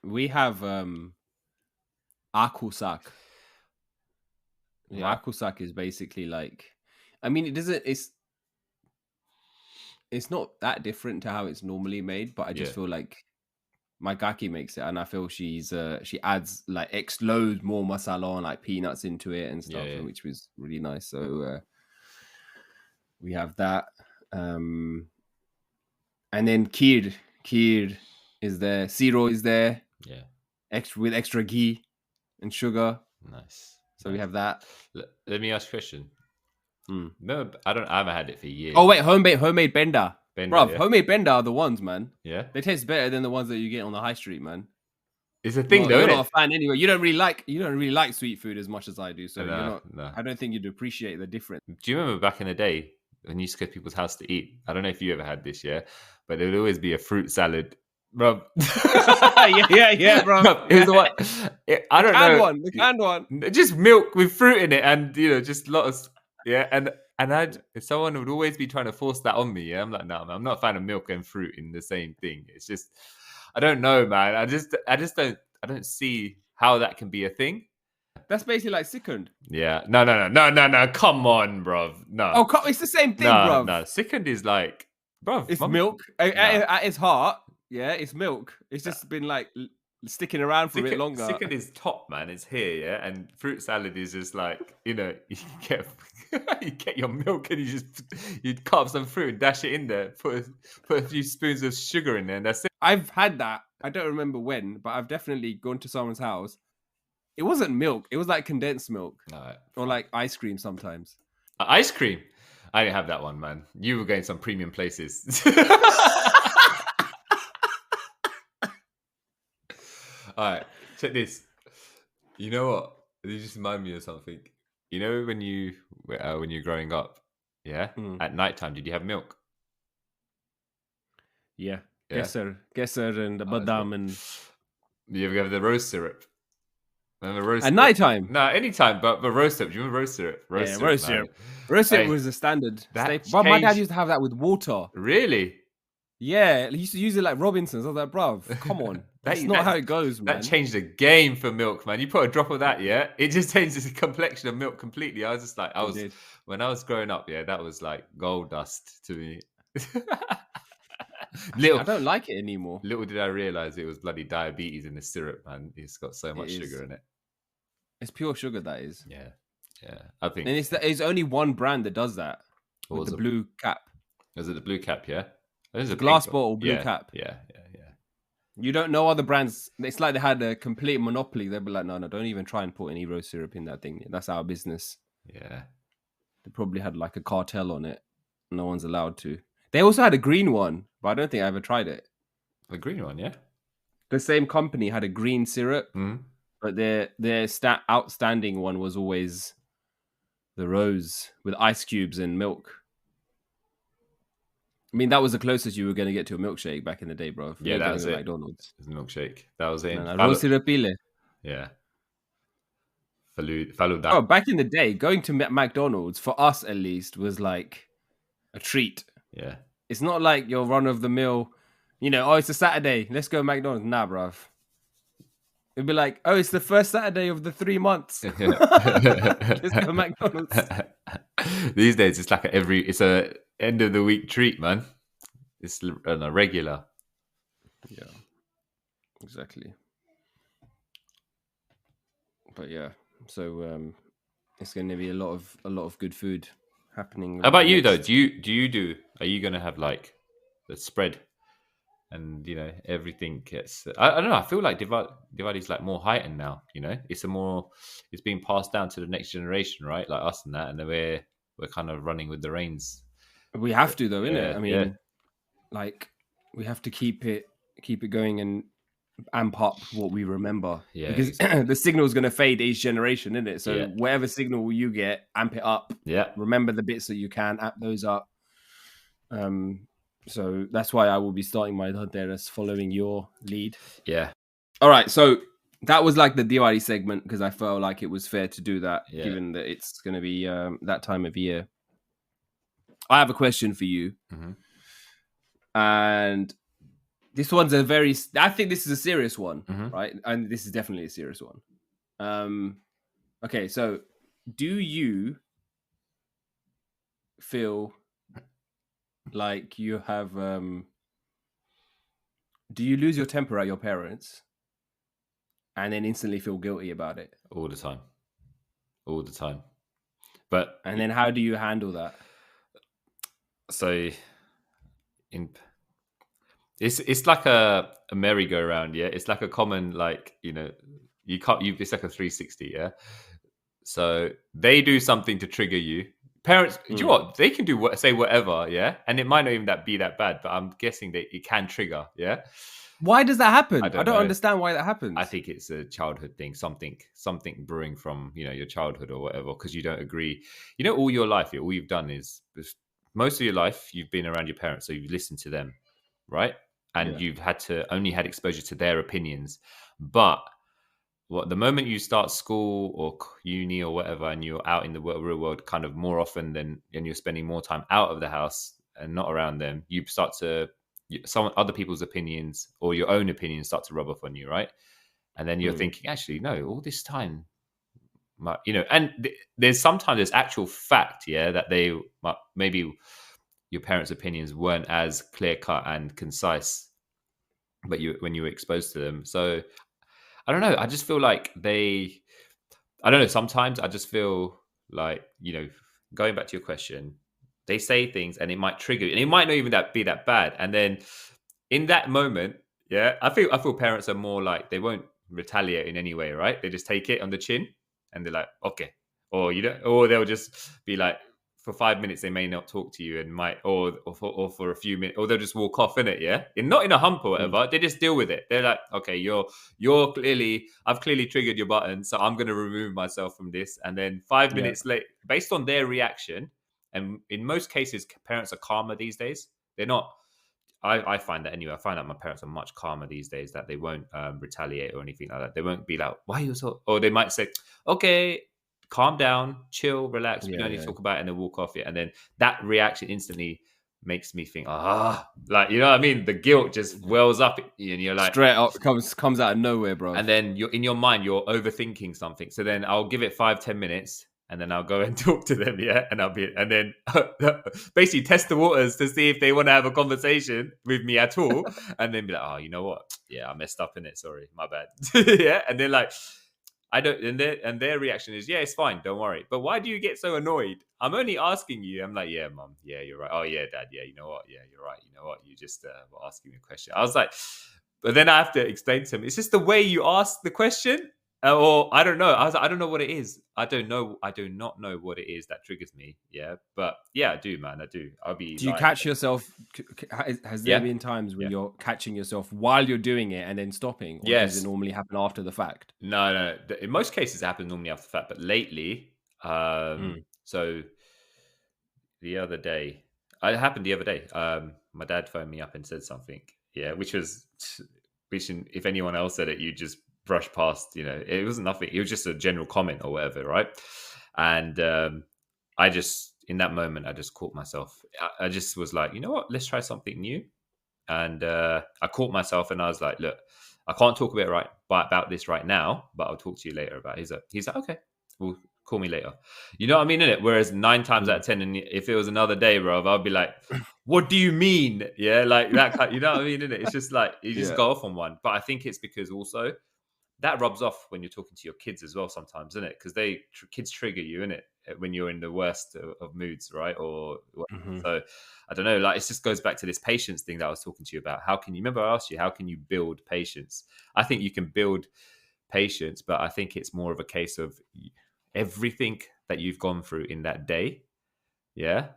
We have akusak. Yeah, Right. akusak is basically like, I mean, it doesn't. It's not that different to how it's normally made, but I Yeah, just feel like my gaki makes it, and I feel she adds like X loads more masala and like peanuts into it and yeah, stuff, yeah. and which was really nice. So we have that, and then kheer is there, siro is there, Yeah. extra ghee and sugar. Nice. So we Nice. have that. Let me ask a question. Mm. Remember, I haven't had it for years. Oh wait, homemade benda, Benda, bruv. yeah, Homemade benda are the ones, man. yeah. They taste better than the ones that you get on the high street, man. It's a thing, though, You're isn't not it? a fan anyway. You don't really like sweet food as much as I do. So you're No, not. no. I don't think you'd appreciate the difference. Do you remember back in the day when you used to go to people's house to eat? I don't know if you ever had this, yeah, but there would always be a fruit salad, bro. yeah, bro. Bruv, it was the one. I don't know. The canned one. Just milk with fruit in it, and just a lot of yeah, and someone would always be trying to force that on me. Yeah, I'm like, no, man, I'm not a fan of milk and fruit in the same thing. It's just, I don't know, man. I just don't see how that can be a thing. That's basically like sickened. Yeah, no. Come on, bro. No, Oh, it's the same thing, bruv. no. Second is like, bro, It's milk Nah. at its heart. Yeah, it's milk. It's just been like sticking around for a bit longer. Second is top, man. It's here, yeah. And fruit salad is just like, you get you get your milk and you cut up some fruit and dash it in there. Put a few spoons of sugar in there, and that's it. I've had that. I don't remember when, but I've definitely gone to someone's house It wasn't milk. It was like condensed milk All right, or fine. like ice cream sometimes. Ice cream. I didn't have that one, man. You were going some premium places. All right, check this. You know what? This just remind me of something. You know when you're growing up, yeah. Mm. At nighttime, did you have milk? Yeah, Yeah. Kesser, and the That's right. badam, and You ever have the rose syrup? Remember rose at syrup? nighttime. No, anytime, but rose syrup. Do you remember rose syrup? Rose Yeah, syrup, roast man. syrup. Roast syrup Hey, was a standard that staple. But my dad changed. used to have that with water. Really? Yeah, he used to use it like Robinsons. I was like, bruv, come on. That's not how that it goes, that man. changed the game for milk, man. You put a drop of that, yeah, it just changes the complexion of milk completely. I was just like, It did. when I was growing up, yeah, that was like gold dust to me. I little don't like it anymore. little did I realize it was bloody diabetes in the syrup, man. It's got so It much sugar is. in it. It's pure sugar, that is. Yeah, yeah. I think. And it's only one brand that does that What with was the it? blue cap. Was it the blue cap? Yeah, there's a pink Glass one. bottle, blue Yeah, cap. yeah. You don't know other brands. It's like they had a complete monopoly. They'd be like, no, don't even try and put any rose syrup in that thing. That's our business. Yeah. They probably had like a cartel on it. No one's allowed to. They also had a green one, but I don't think I ever tried it. The green one, yeah. The same company had a green syrup, Mm. but their outstanding one was always the rose with ice cubes and milk. I mean, that was the closest you were going to get to a milkshake back in the day, bro. Yeah, Forget that going was to it. McDonald's. It was a milkshake. That was it. No, rose syrupile. Yeah. Follow Oh, that. back in the day, going to McDonald's, for us at least, was like a treat. Yeah. It's not like your run of the mill, oh, it's a Saturday. Let's go McDonald's. Nah, bruv. It'd be like, oh, it's the first Saturday of the 3 months. Let's go McDonald's. These days, it's like it's a end of the week treat, man. It's a regular. Yeah, exactly. But yeah, so it's going to be a lot of good food happening. How about you though? Are you going to have like the spread and everything gets? I don't know. I feel like Diwali's like more heightened now. It's being passed down to the next generation, right? Like us and that, and then we're kind of running with the reins. We have to though, innit? Yeah, I mean, like we have to keep it going and amp up what we remember. Yeah, because exactly. the signal is going to fade each generation, isn't it? So Yeah. whatever signal you get, amp it up. Yeah. Remember the bits that you can, amp those up. So that's why I will be starting my Dhanteras following your lead. Yeah. All right, so that was like the Diwali segment because I felt like it was fair to do that, given that it's going to be that time of year. I have a question for you. Mm-hmm. And this one's I think this is a serious one, Mm-hmm. right? And this is definitely a serious one. Okay, so do you feel like you have, do you lose your temper at your parents and then instantly feel guilty about it? All the time. But and then how do you handle that? So it's like a merry-go-round, yeah. It's like a common, like, it's like a 360, yeah. So they do something to trigger you. Parents, do you know what? They can say whatever, yeah, and it might not even be that bad, but I'm guessing that it can trigger, yeah. Why does that happen? I don't know. understand why that happens. I think it's a childhood thing, something brewing from your childhood or whatever, because you don't agree. All your life, all you've done is most of your life you've been around your parents, so you've listened to them, right? And you've only had exposure to their opinions. But the moment you start school or uni or whatever, and you're out in the real world kind of more often and you're spending more time out of the house and not around them, you start to other people's opinions or your own opinions start to rub off on you, right? And then you're thinking, actually, no, all this time, and there's actual fact, that they maybe your parents' opinions weren't as clear cut and concise, but when you were exposed to them. So I don't know. I just feel like I don't know. Sometimes I just feel like, going back to your question, they say things and it might trigger you, and it might not even be that bad. And then in that moment, I feel parents are more like, they won't retaliate in any way, right? They just take it on the chin and they're like, okay. Or or they'll just be like, for 5 minutes they may not talk to you and might or for a few minutes, or they'll just walk off in it, yeah, and not in a hump or Mm. whatever. They just deal with it. They're like, okay, I've clearly triggered your button, so I'm going to remove myself from this. And then five Yeah. minutes late, based on their reaction, and in most cases parents are calmer these days. They're not. I find that anyway. I find that my parents are much calmer these days. That they won't retaliate or anything like that. They won't be like, "Why are you so?" Or they might say, "Okay, calm down, chill, relax. We Yeah. don't need to Yeah. talk about it," and then walk off it. And then that reaction instantly makes me think, like, you know what I mean? The guilt just wells up, and you're like, Straight up comes out of nowhere, bro. and then you're in your mind, you're overthinking something. So then I'll give it 5-10 minutes. And then I'll go and talk to them, yeah, and then basically test the waters to see if they want to have a conversation with me at all, and then be like, oh, you know what? Yeah, I messed up in it. Sorry, my bad. Yeah, and then like, I don't, and their reaction is, yeah, it's fine, don't worry. But why do you get so annoyed? I'm only asking you. I'm like, yeah, mum, yeah, you're right. Oh yeah, dad, yeah, you know what? Yeah, you're right. You know what? You just were asking me a question. I was like, but then I have to explain to him, it's just the way you ask the question. Or I don't know. I was like, I don't know what it is. I don't know. I do not know what it is that triggers me. Yeah, but yeah, I do, man. I do. I'll be Do you lying. catch yourself? Has there Yeah, been times when yeah, you're catching yourself while you're doing it and then stopping, or does it yes. normally happen after the fact? No, no. In most cases, it happens normally after the fact. But lately, Mm. so the other day, it happened the other day. My dad phoned me up and said something. Yeah, which if anyone else said it, you just brush past. You know, it wasn't nothing. It was just a general comment or whatever, right? And I just in that moment, I just caught myself. I just was like, you know what? Let's try something new. And I caught myself, and I was like, look, I can't talk about this right now, but I'll talk to you later about it. He's like, okay, well, call me later. You know what I mean, innit? Whereas 9 times out Mm. of 10, and if it was another day, bro, I'll be like, what do you mean? Yeah, like that kind, you know what I mean, innit? It's just like you just Yeah. go off on one. But I think it's because also that rubs off when you're talking to your kids as well sometimes, isn't it? Because kids trigger you, innit? When you're in the worst of moods, right? Or Hmm. so I don't know. Like it just goes back to this patience thing that I was talking to you about. How can you remember? I asked you, how can you build patience? I think you can build patience, but I think it's more of a case of everything that you've gone through in that day. Yeah,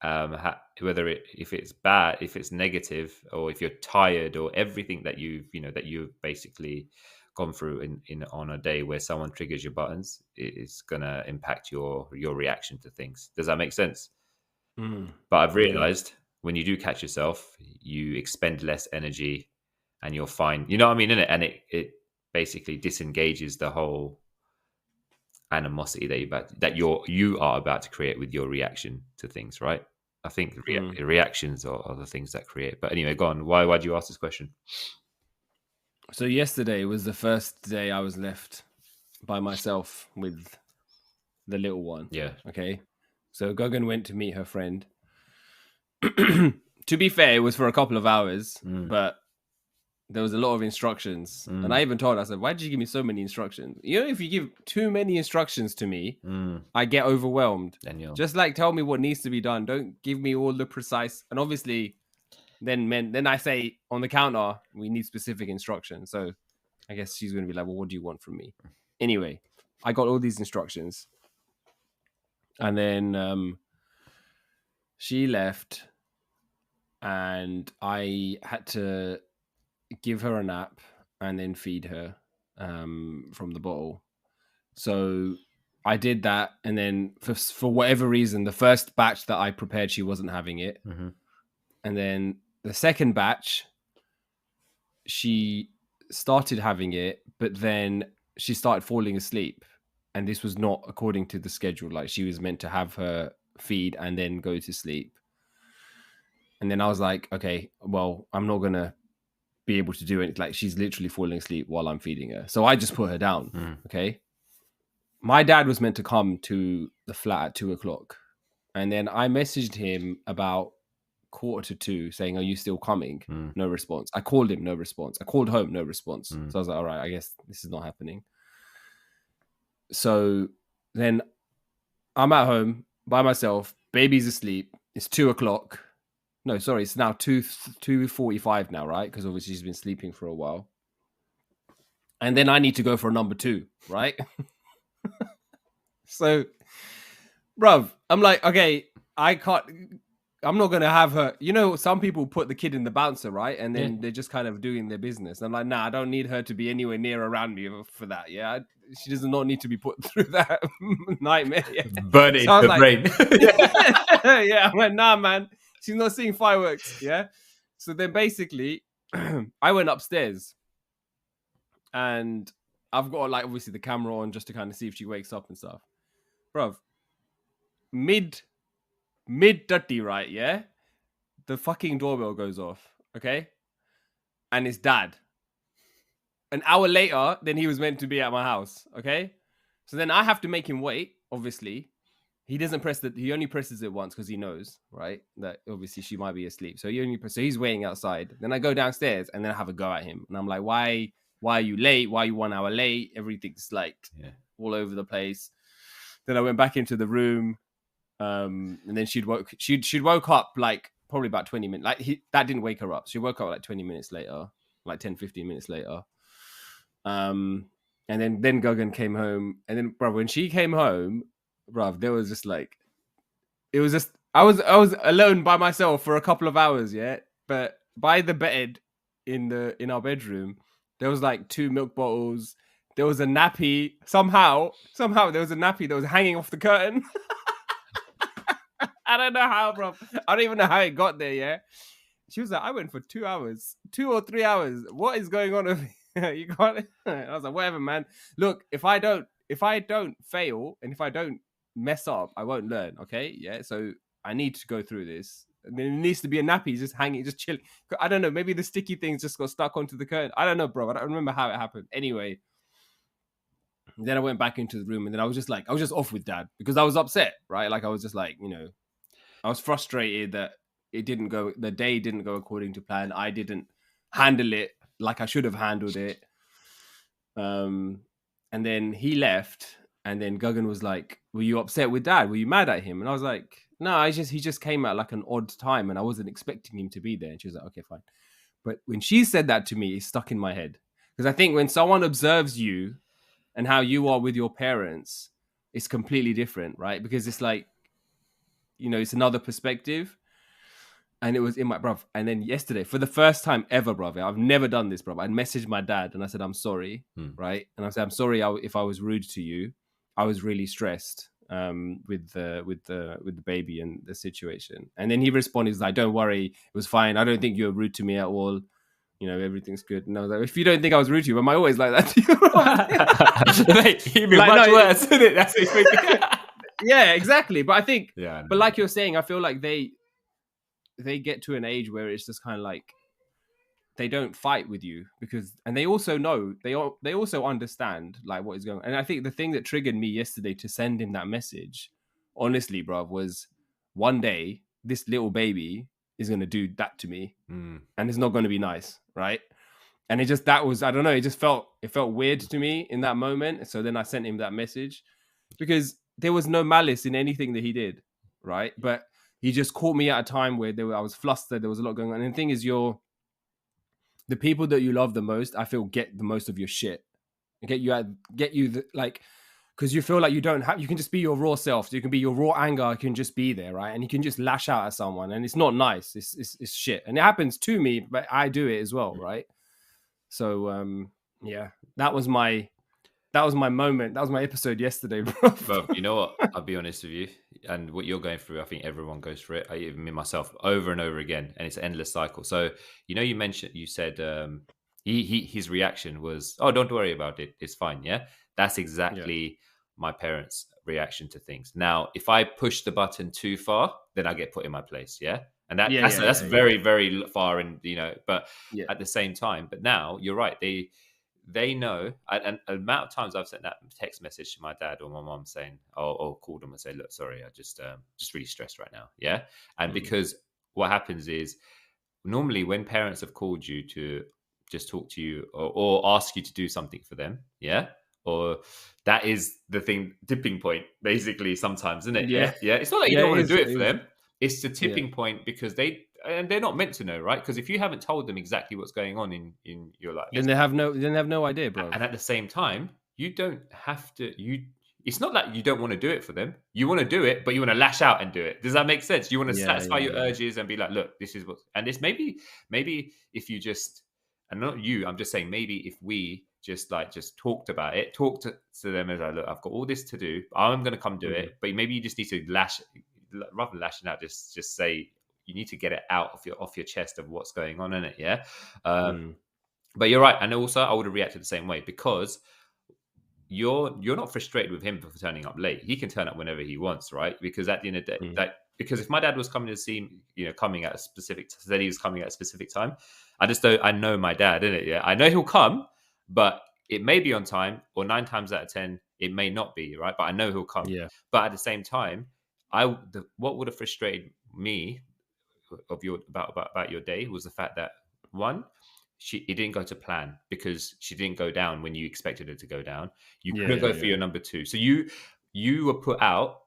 if it's bad, if it's negative, or if you're tired, or everything that you've basically gone through in on a day where someone triggers your buttons, it's gonna impact your reaction to things. Does that make sense? Mm. But I've Yeah. realized when you do catch yourself, you expend less energy, and you'll find, you know what I mean, innit? And it basically disengages the whole animosity you are about to create with your reaction to things, right? I think Mm. reactions are the things that create. But anyway, go on. Why do you ask this question? So yesterday was the first day I was left by myself with the little one. Yeah. Okay. So Gogan went to meet her friend. To be fair, it was for a couple of hours, Mm, but there was a lot of instructions. And mm, I even told her, I said, why did you give me so many instructions? You know, if you give too many instructions to me, mm. I get overwhelmed. Daniel. Just like tell me what needs to be done. Don't give me all the precise. And obviously, then I say on the counter, we need specific instructions. So I guess she's going to be like, well, what do you want from me? Anyway, I got all these instructions. And then she left, and I had to give her a nap and then feed her from the bottle. So I did that, and then for whatever reason, the first batch that I prepared, she wasn't having it, Mm-hmm. and then the second batch, she started having it, but then she started falling asleep, and this was not according to the schedule. Like she was meant to have her feed and then go to sleep. And then I was like, okay, well, I'm not gonna be able to do it. Like she's literally falling asleep while I'm feeding her. So I just put her down. Mm, Okay. My dad was meant to come to the flat at 2 o'clock. And then I messaged him about 1:45 saying, are you still coming? mm, No response. I called him, no response. I called home, no response. mm, So I was like, all right, I guess this is not happening. So then I'm at home by myself. Baby's asleep. It's 2 o'clock. No, sorry, it's now 2:45 now, right? Because obviously she's been sleeping for a while. and then I need to go for a number 2, right? So, bruv, I'm like, okay, I can't. I'm not gonna have her. You know, some people put the kid in the bouncer, right? And Yeah. then they're just kind of doing their business. I'm like, nah, I don't need her to be anywhere near around me for that. Yeah, she does not need to be put through that nightmare. Yeah. Burn it So in I was the like, brain. yeah, I'm like, nah, man, she's not seeing fireworks. Yeah. So then basically, I went upstairs, and I've got like obviously the camera on just to kind of see if she wakes up and stuff, bruv. Mid 30, right? Yeah, the fucking doorbell goes off. Okay, and it's dad. An hour later than he was meant to be at my house. Okay, so then I have to make him wait. Obviously, he doesn't press the. He only presses it once because he knows, right, that obviously she might be asleep. So he only so he's waiting outside. Then I go downstairs and then I have a go at him, and I'm like, why? Why are you late? Why are you 1 hour late? Everything's like all over the place. Then I went back into the room, and then she'd woke up like probably about 20 minutes. Like that didn't wake her up. She woke up like 20 minutes later, like 10, 15 minutes later. And then Guggen came home, and then bro, when she came home, bro, there was just like it was just I was alone by myself for a couple of hours, yeah. But by the bed in our bedroom, there was like 2 milk bottles. There was a nappy. Somehow there was a nappy that was hanging off the curtain. I don't know how, bro. I don't even know how it got there, yeah. She was like, I went for 2 hours, 2 or 3 hours. What is going on over here? You got it. I was like, whatever, man. Look, if I don't fail and if I don't mess up, I won't learn. Okay. Yeah. So I need to go through this. And then it needs to be a nappy just hanging, just chilling. I don't know. Maybe the sticky things just got stuck onto the curtain. I don't know, bro. I don't remember how it happened. Anyway, then I went back into the room and then I was just off with dad because I was upset, right? Like I was just like, I was frustrated that the day didn't go according to plan. I didn't handle it like I should have handled it. And then he left, and then Guggen was like, were you upset with dad? Were you mad at him? And I was like, no, he just came at like an odd time and I wasn't expecting him to be there. And she was like, okay, fine. But when she said that to me, it stuck in my head. Because I think when someone observes you and how you are with your parents, it's completely different, right? Because it's like, it's another perspective. And it was in my bruv. And then yesterday, for the first time ever, bruv, I've never done this, bruv. I messaged my dad and I said, I'm sorry, right? And I said, I'm sorry if I was rude to you. I was really stressed with the baby and the situation. And then he responded, he's like, don't worry, it was fine. I don't think you were rude to me at all. Everything's good. And I was like, if you don't think I was rude to you, am I always like that to you? Mate, he'd be like, much worse, isn't it? That's yeah, exactly. But I think, but like you're saying, I feel like they get to an age where it's just kind of like they don't fight with you and they also know they also understand like what is going on. And I think the thing that triggered me yesterday to send him that message, honestly, bro, was one day this little baby is going to do that to me and it's not going to be nice, right? And I don't know, it felt weird to me in that moment. So then I sent him that message because there was no malice in anything that he did, right? But he just caught me at a time where I was flustered. There was a lot going on. And the thing is, the people that you love the most, I feel, get the most of your shit. Because you feel like you can just be your raw self. You can be your raw anger. You can just be there, right? And you can just lash out at someone, and it's not nice. It's shit, and it happens to me, but I do it as well, right? So yeah, that was my moment. That was my episode yesterday, bro. But you know what? I'll be honest with you. And what you're going through, I think everyone goes through it. Even me myself, over and over again, and it's an endless cycle. So you said his reaction was, "Oh, don't worry about it. It's fine." Yeah, that's exactly my parents' reaction to things. Now, if I push the button too far, then I get put in my place. Yeah, and that's very very far, and but at the same time. But now you're right. They know, and the amount of times I've sent that text message to my dad or my mom saying, or called them and say, look, sorry, I just really stressed right now. Yeah. And because what happens is normally when parents have called you to just talk to you or ask you to do something for them. Yeah. Or that is the tipping point, basically, sometimes, isn't it? Yeah. Yeah. It's not like you don't want to do it for them. It's the tipping point because and they're not meant to know, right? Because if you haven't told them exactly what's going on in your life, Then they have no idea, bro. and at the same time, you don't have to. It's not like you don't want to do it for them. You want to do it, but you want to lash out and do it. Does that make sense? You want to Yeah, satisfy yeah, your yeah. urges and be like, look, this is what. And it's maybe if you just, and not you, I'm just saying, maybe if we just talked about it, talked to them as like, look, I've got all this to do. I'm going to come do it, but maybe you just need to rather than lashing out, just say you need to get it out off your chest of what's going on in it. Yeah. Mm. But you're right, and also I would have reacted the same way because you're not frustrated with him for turning up late. He can turn up whenever he wants, right? Because at the end of the day, Mm. because if my dad was coming to see, coming at a specific, said he was coming at a specific time, I just don't. I know my dad, innit? Yeah, I know he'll come, but it may be on time, or 9 times out of 10, it may not be, right? But I know he'll come. Yeah. But at the same time, what would have frustrated me of your about your day was the fact that one, it didn't go to plan because she didn't go down when you expected her to go down. You Yeah, couldn't yeah, go for yeah. your number two, so you were put out.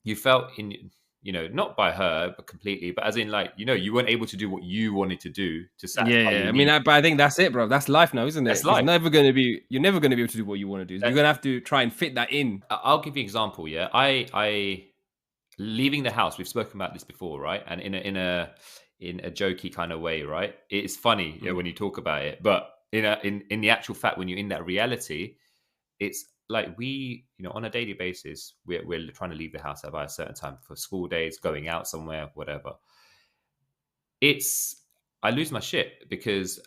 You felt in, not by her, but completely, but as in like, you weren't able to do what you wanted to do to Yeah, satisfy yeah. your I mean, needs. but I think that's it, bro. That's life now, isn't That's it? It's life. never gonna be. You're never gonna be able to do what you want to do. You're gonna have to try and fit that in. I'll give you an example. Yeah, I leaving the house. We've spoken about this before, right? And in a jokey kind of way, right? It's funny, when you talk about it, but in the actual fact, when you're in that reality, it's like on a daily basis, we're trying to leave the house by a certain time for school days, going out somewhere, whatever. I lose my shit because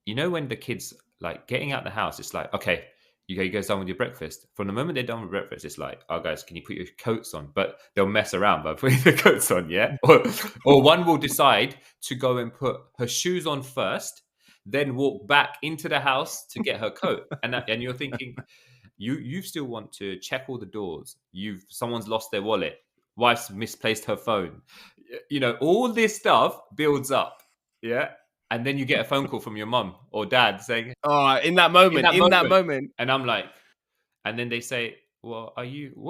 when the kids like getting out the house, it's like, okay, you guys done with your breakfast. From the moment they're done with breakfast, it's like, oh guys, can you put your coats on? But they'll mess around by putting the coats on, yeah. Or one will decide to go and put her shoes on first, then walk back into the house to get her coat, and you're thinking, you still want to check all the doors. Someone's lost their wallet. Wife's misplaced her phone. All this stuff builds up, yeah. And then you get a phone call from your mum or dad saying, Oh, in that in moment, that moment, moment. and I'm like, and then they say, well, what are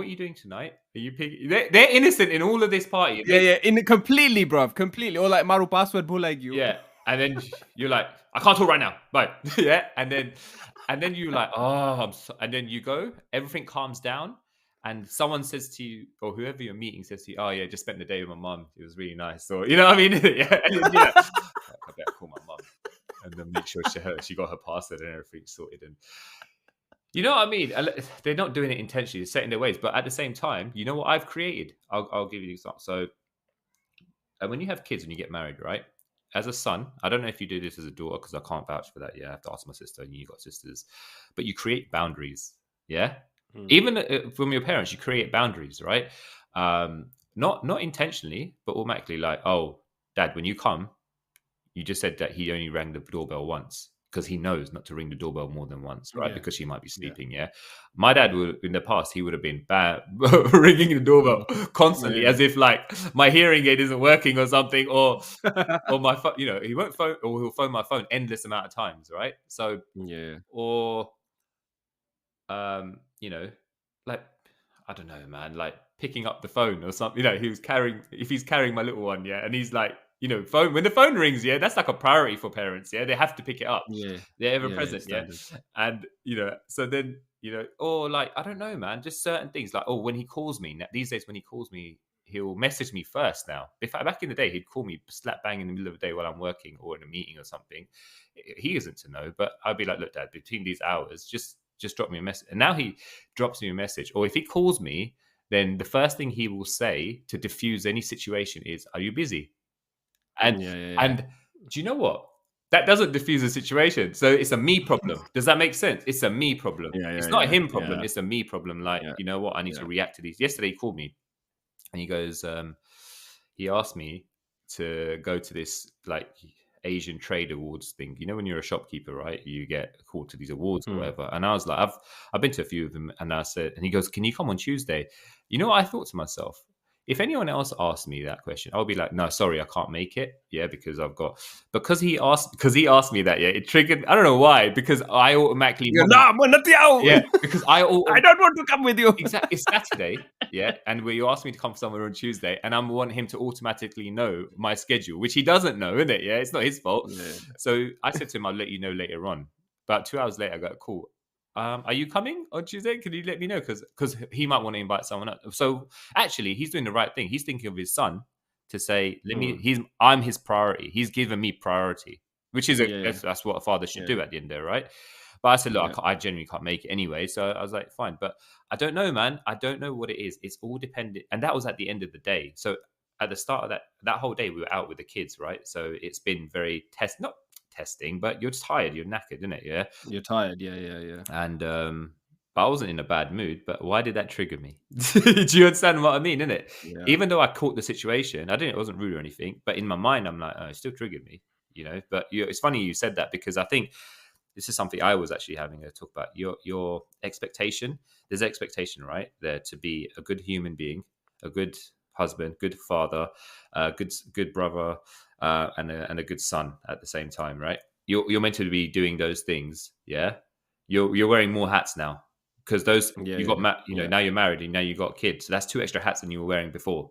you doing tonight? Are you picking? They're innocent in all of this party. Yeah, yeah. In completely, bro. Completely. Or like Maru password, bull like you. Yeah. And then you're like, I can't talk right now. Bye. Yeah. And then you're like, oh, and then you go, everything calms down. And someone says to you, or whoever you're meeting says to you, oh, yeah, just spent the day with my mum. It was really nice. Or, you know what I mean? Yeah. And then you're like, I better call my mum and then make sure she got her password and everything sorted. And you know what I mean? They're not doing it intentionally, they're setting their ways. But at the same time, you know what I've created? I'll give you an example. So when you have kids and you get married, right? As a son, I don't know if you do this as a daughter because I can't vouch for that. Yeah, I have to ask my sister, and you got sisters, but you create boundaries. Yeah, even from your parents, you create boundaries, right? Not intentionally, but automatically. Like, oh, Dad, when you come, you just said that he only rang the doorbell once because he knows not to ring the doorbell more than once, right? Yeah. Because she might be sleeping. Yeah. My dad would, in the past, he would have been ringing the doorbell constantly, as if like my hearing aid isn't working or something, or my phone. He won't phone, or he'll phone my phone endless amount of times, right? So Yeah. or like I don't know, man, like picking up the phone or something. If he's carrying my little one, yeah, and he's like, phone when the phone rings, yeah, that's like a priority for parents, yeah, they have to pick it up, Yeah. they're ever Yeah, present, yeah, standard. and so then or like I don't know, man, just certain things like when he calls me these days, when he calls me, he'll message me first now. Back in the day, he'd call me slap bang in the middle of the day while I'm working or in a meeting or something. He isn't to know, but I'd be like, look, Dad, between these hours, just drop me a message. And now he drops me a message, or if he calls me, then the first thing he will say to diffuse any situation is, "Are you busy?" And Yeah. do you know what? That doesn't diffuse the situation. So it's a me problem. Does that make sense? It's a me problem. It's not a him problem. Yeah. It's a me problem. Like, Yeah. you know what? I need to react to these. Yesterday he called me and he goes, he asked me to go to this like Asian trade awards thing. When you're a shopkeeper, right? You get called to these awards or whatever. And I was like, I've been to a few of them, and I said, and he goes, can you come on Tuesday? You know what I thought to myself? If anyone else asked me that question, I'll be like, no, sorry, I can't make it. Yeah, because he asked me that. Yeah, it triggered. I don't know why. Because I automatically You're not yeah, because I don't want to come with you. exactly. It's Saturday. yeah, and where you ask me to come somewhere on Tuesday, and I'm want him to automatically know my schedule, which he doesn't know, isn't it? Yeah, it's not his fault. Yeah. So I said to him, I'll let you know later on. About 2 hours later, I got a call. Are you coming on Tuesday? Can you let me know? Because he might want to invite someone else. So actually, he's doing the right thing. He's thinking of his son to say, let me. Mm. I'm his priority. He's giving me priority, which is Yeah. that's what a father should Yeah. do at the end there, right? But I said, look, Yeah. I genuinely can't make it anyway. So I was like, fine. But I don't know, man. I don't know what it is. It's all dependent. And that was at the end of the day. So at the start of that whole day, we were out with the kids, right? So it's been very not testing, but you're tired, you're knackered, isn't it? Yeah. You're tired. Yeah. Yeah. Yeah. And but I wasn't in a bad mood. But why did that trigger me? Do you understand what I mean? Isn't it? Yeah. Even though I caught the situation, I didn't. It wasn't rude or anything. But in my mind, I'm like, oh, it still triggered me. You know. But it's funny you said that because I think this is something I was actually having a talk about. Your expectation. There's expectation, right? There to be a good human being, a good husband, good father, good brother, and a good son at the same time, right? You're meant to be doing those things, yeah. You're wearing more hats now because those Yeah. you got Yeah. Yeah. now you're married and now you got kids, so that's two extra hats than you were wearing before.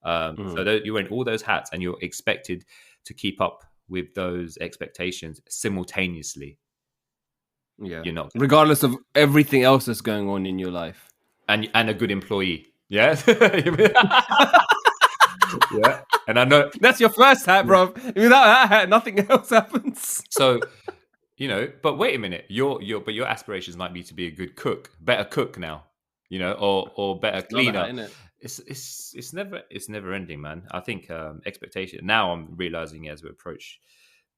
So Mm. you're wearing all those hats and you're expected to keep up with those expectations simultaneously. Yeah. You're not, Regardless of everything else that's going on in your life. and a good employee, yeah. Yeah, and I know. That's your first hat, bro. Without that hat, nothing else happens. So but wait a minute, but your aspirations might be to be a good cook, better cook now, or better It's another cleaner. hat, innit? It's never ending, man. I think expectation. Now I'm realizing as we approach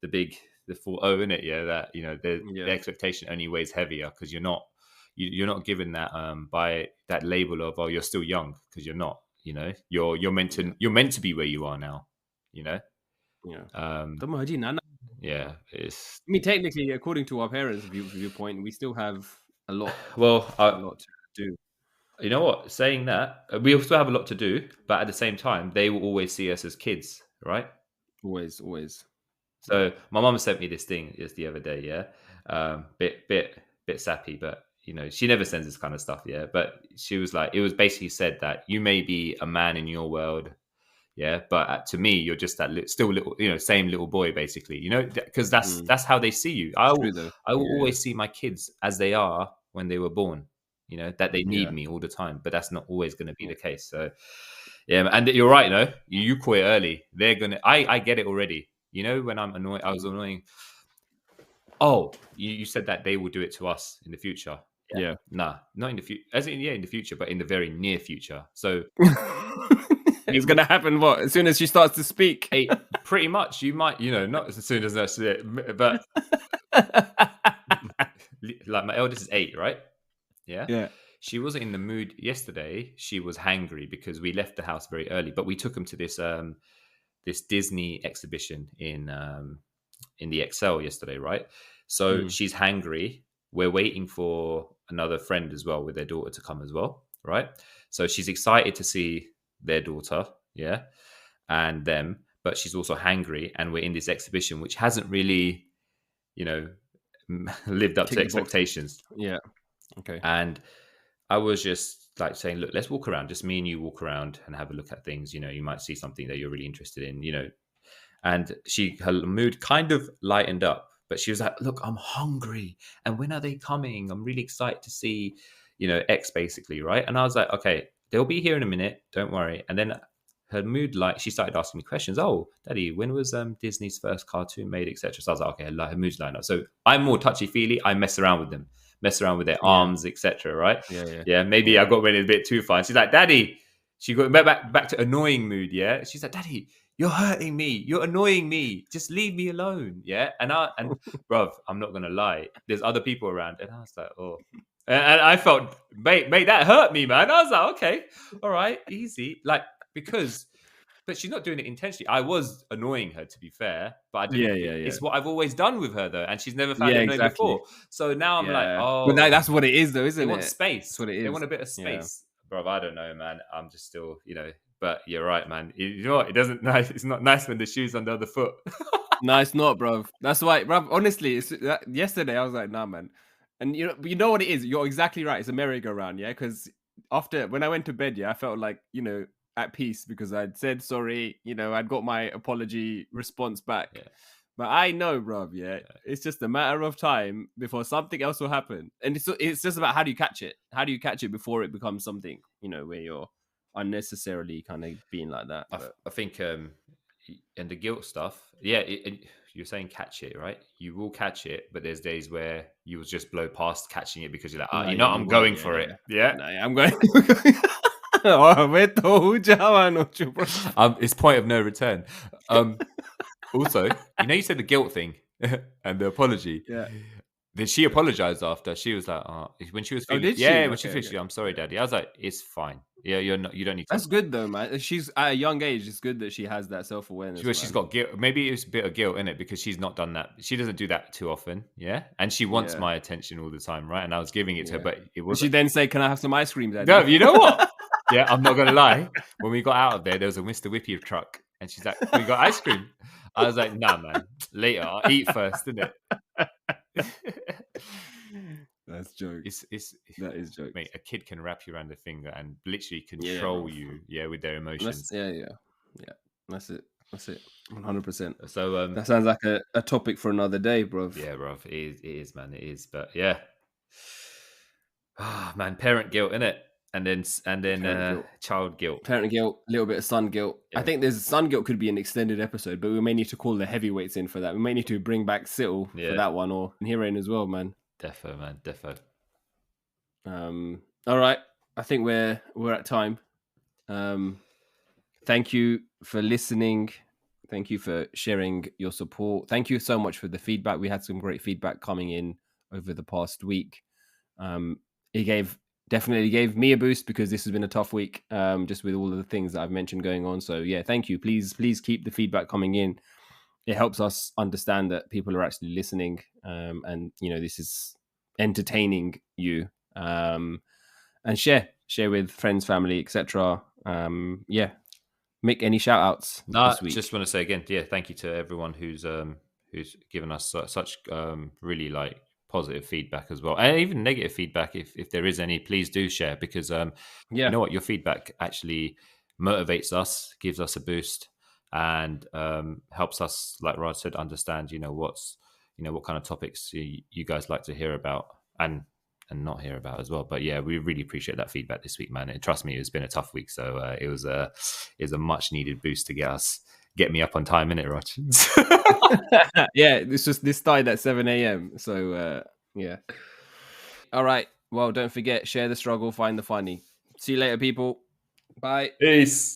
the full in it, yeah, that the Yeah. expectation only weighs heavier because you're not given that by that label of, oh, you're still young, because you're not. Yeah. You're meant to be where you are now. You know, Yeah. um, Tama haji nana. yeah, it's I mean, technically, according to our parents' viewpoint, we still have a lot, well. a lot to do. You know what? Saying that, we still have a lot to do, but at the same time, they will always see us as kids, right? Always, always. Yeah. So my mum sent me this thing just the other day, yeah. Bit sappy, but she never sends this kind of stuff, yeah. But she was like, it was basically said that you may be a man in your world, yeah, but to me, you're just that still little, same little boy, basically, because Mm. that's how they see you. True though. I will Yeah. always see my kids as they are when they were born. That they need Yeah. me all the time, but that's not always going to be Yeah. the case. So, yeah, and you're right. No, you quit early. They're gonna. I get it already. When I'm annoyed, I was annoying. Oh, you said that they will do it to us in the future. Yeah. Yeah. Nah, not in the future. As in, yeah, in the future, but in the very near future. So It's gonna happen. What? As soon as she starts to speak. pretty much, you might, not as soon as that's it, but like my eldest is 8, right? Yeah. Yeah. She wasn't in the mood yesterday. She was hangry because we left the house very early, but we took him to this Disney exhibition in the Excel yesterday, right? So Mm. she's hangry. We're waiting for another friend as well with their daughter to come as well, right? So she's excited to see their daughter, yeah, and them, but she's also hangry, and we're in this exhibition which hasn't really, lived up Tick to the boxes. expectations. Yeah. Okay. And I was just like saying, look, let's walk around. Just me and you walk around and have a look at things. You might see something that you're really interested in, And her mood kind of lightened up, but she was like, look, I'm hungry. And when are they coming? I'm really excited to see, X basically, right? And I was like, okay, they'll be here in a minute. Don't worry. And then her mood, like, she started asking me questions. Oh, Daddy, when was Disney's first cartoon made, etc. So I was like, okay, her mood's lined up. So I'm more touchy feely. I mess around with them, mess around with their Yeah. arms, etc. Right? Yeah. Yeah. Maybe Yeah. I got went a bit too far. And she's like, Daddy. She got back to annoying mood. Yeah. She's like, Daddy, you're hurting me. You're annoying me. Just leave me alone. Yeah. And bruv, I'm not gonna lie. There's other people around, and I was like, oh. And I felt, mate, that hurt me, man. I was like, okay, all right, easy. Like, but she's not doing it intentionally. I was annoying her, to be fair, but I didn't. Yeah. It's what I've always done with her, though, and she's never found Yeah. it annoying Exactly. before. So now I'm like, Yeah. oh, But that's what it is, though, isn't they it? want space. That's what it is. They want a bit of space, bro. I don't know, man. I'm just still, But you're right, man. You know what? It doesn't nice. It's not nice when the shoe's on the other foot. No, it's not, bro. That's why, bro. Honestly, yesterday I was like, nah, man. And you know what it is? You're exactly right. It's a merry-go-round, yeah. Because after when I went to bed, I felt like, at peace because I'd said sorry, I'd got my apology response back. Yeah. But I know, bruv, it's just a matter of time before something else will happen. And it's just about how do you catch it? How do you catch it before it becomes something, where you're unnecessarily kind of being like that. I think, and the guilt stuff, you're saying catch it, right? You will catch it, but there's days where you will just blow past catching it because you're like, No, I'm you won't. going for it. Yeah. No, I'm going. Oh, It's point of no return. Also, you said the guilt thing and the apology. Yeah. Then she apologized after. She was like, when she was Oh, feeling, did she? when she Okay, was feeling, I'm sorry, Daddy. I was like, it's fine. Yeah, you don't need to. That's good though, man. She's at a young age. It's good that she has that self awareness. She's got guilt. Maybe it's a bit of guilt in it because she's not done that. She doesn't do that too often. Yeah, and she wants Yeah. my attention all the time, right? And I was giving it to her, but it Did was. she then say, "Can I have some ice cream, Daddy?" No, you know what? Yeah, I'm not gonna lie. When we got out of there was a Mr. Whippy truck, and she's like, "We got ice cream." I was like, "Nah, man. Later. I'll eat first, isn't it?" That's jokes. That is jokes. Mate, a kid can wrap you around the finger and literally control you, with their emotions. Yeah. That's it. 100%. So that sounds like a topic for another day, bro. Yeah, bro. It is, man. It is. But yeah. Man, parent guilt, innit? And then child guilt. Parent guilt, a little bit of son guilt. Yeah. I think there's son guilt could be an extended episode, but we may need to call the heavyweights in for that. We may need to bring back Sittle for that one, or Hiren as well, man. Defo, man. Defo. All right. I think we're at time. Thank you for listening. Thank you for sharing your support. Thank you so much for the feedback. We had some great feedback coming in over the past week. It definitely gave me a boost because this has been a tough week, just with all of the things that I've mentioned going on. So yeah, thank you. Please keep the feedback coming in. It helps us understand that people are actually listening, and this is entertaining you. And share with friends, family, etc. Make any shout outs this week? Just want to say again, thank you to everyone who's given us such really like positive feedback as well, and even negative feedback if there is any. Please do share because you know what, your feedback actually motivates us, gives us a boost, and helps us, like Raj said, understand what kind of topics you guys like to hear about and not hear about as well. But yeah, we really appreciate that feedback this week, man. And trust me, it's been a tough week, so it was a much needed boost to get me up on time, innit, Raj? Yeah, this started at 7 a.m. So yeah. All right. Well, don't forget, share the struggle, find the funny. See you later, people. Bye. Peace.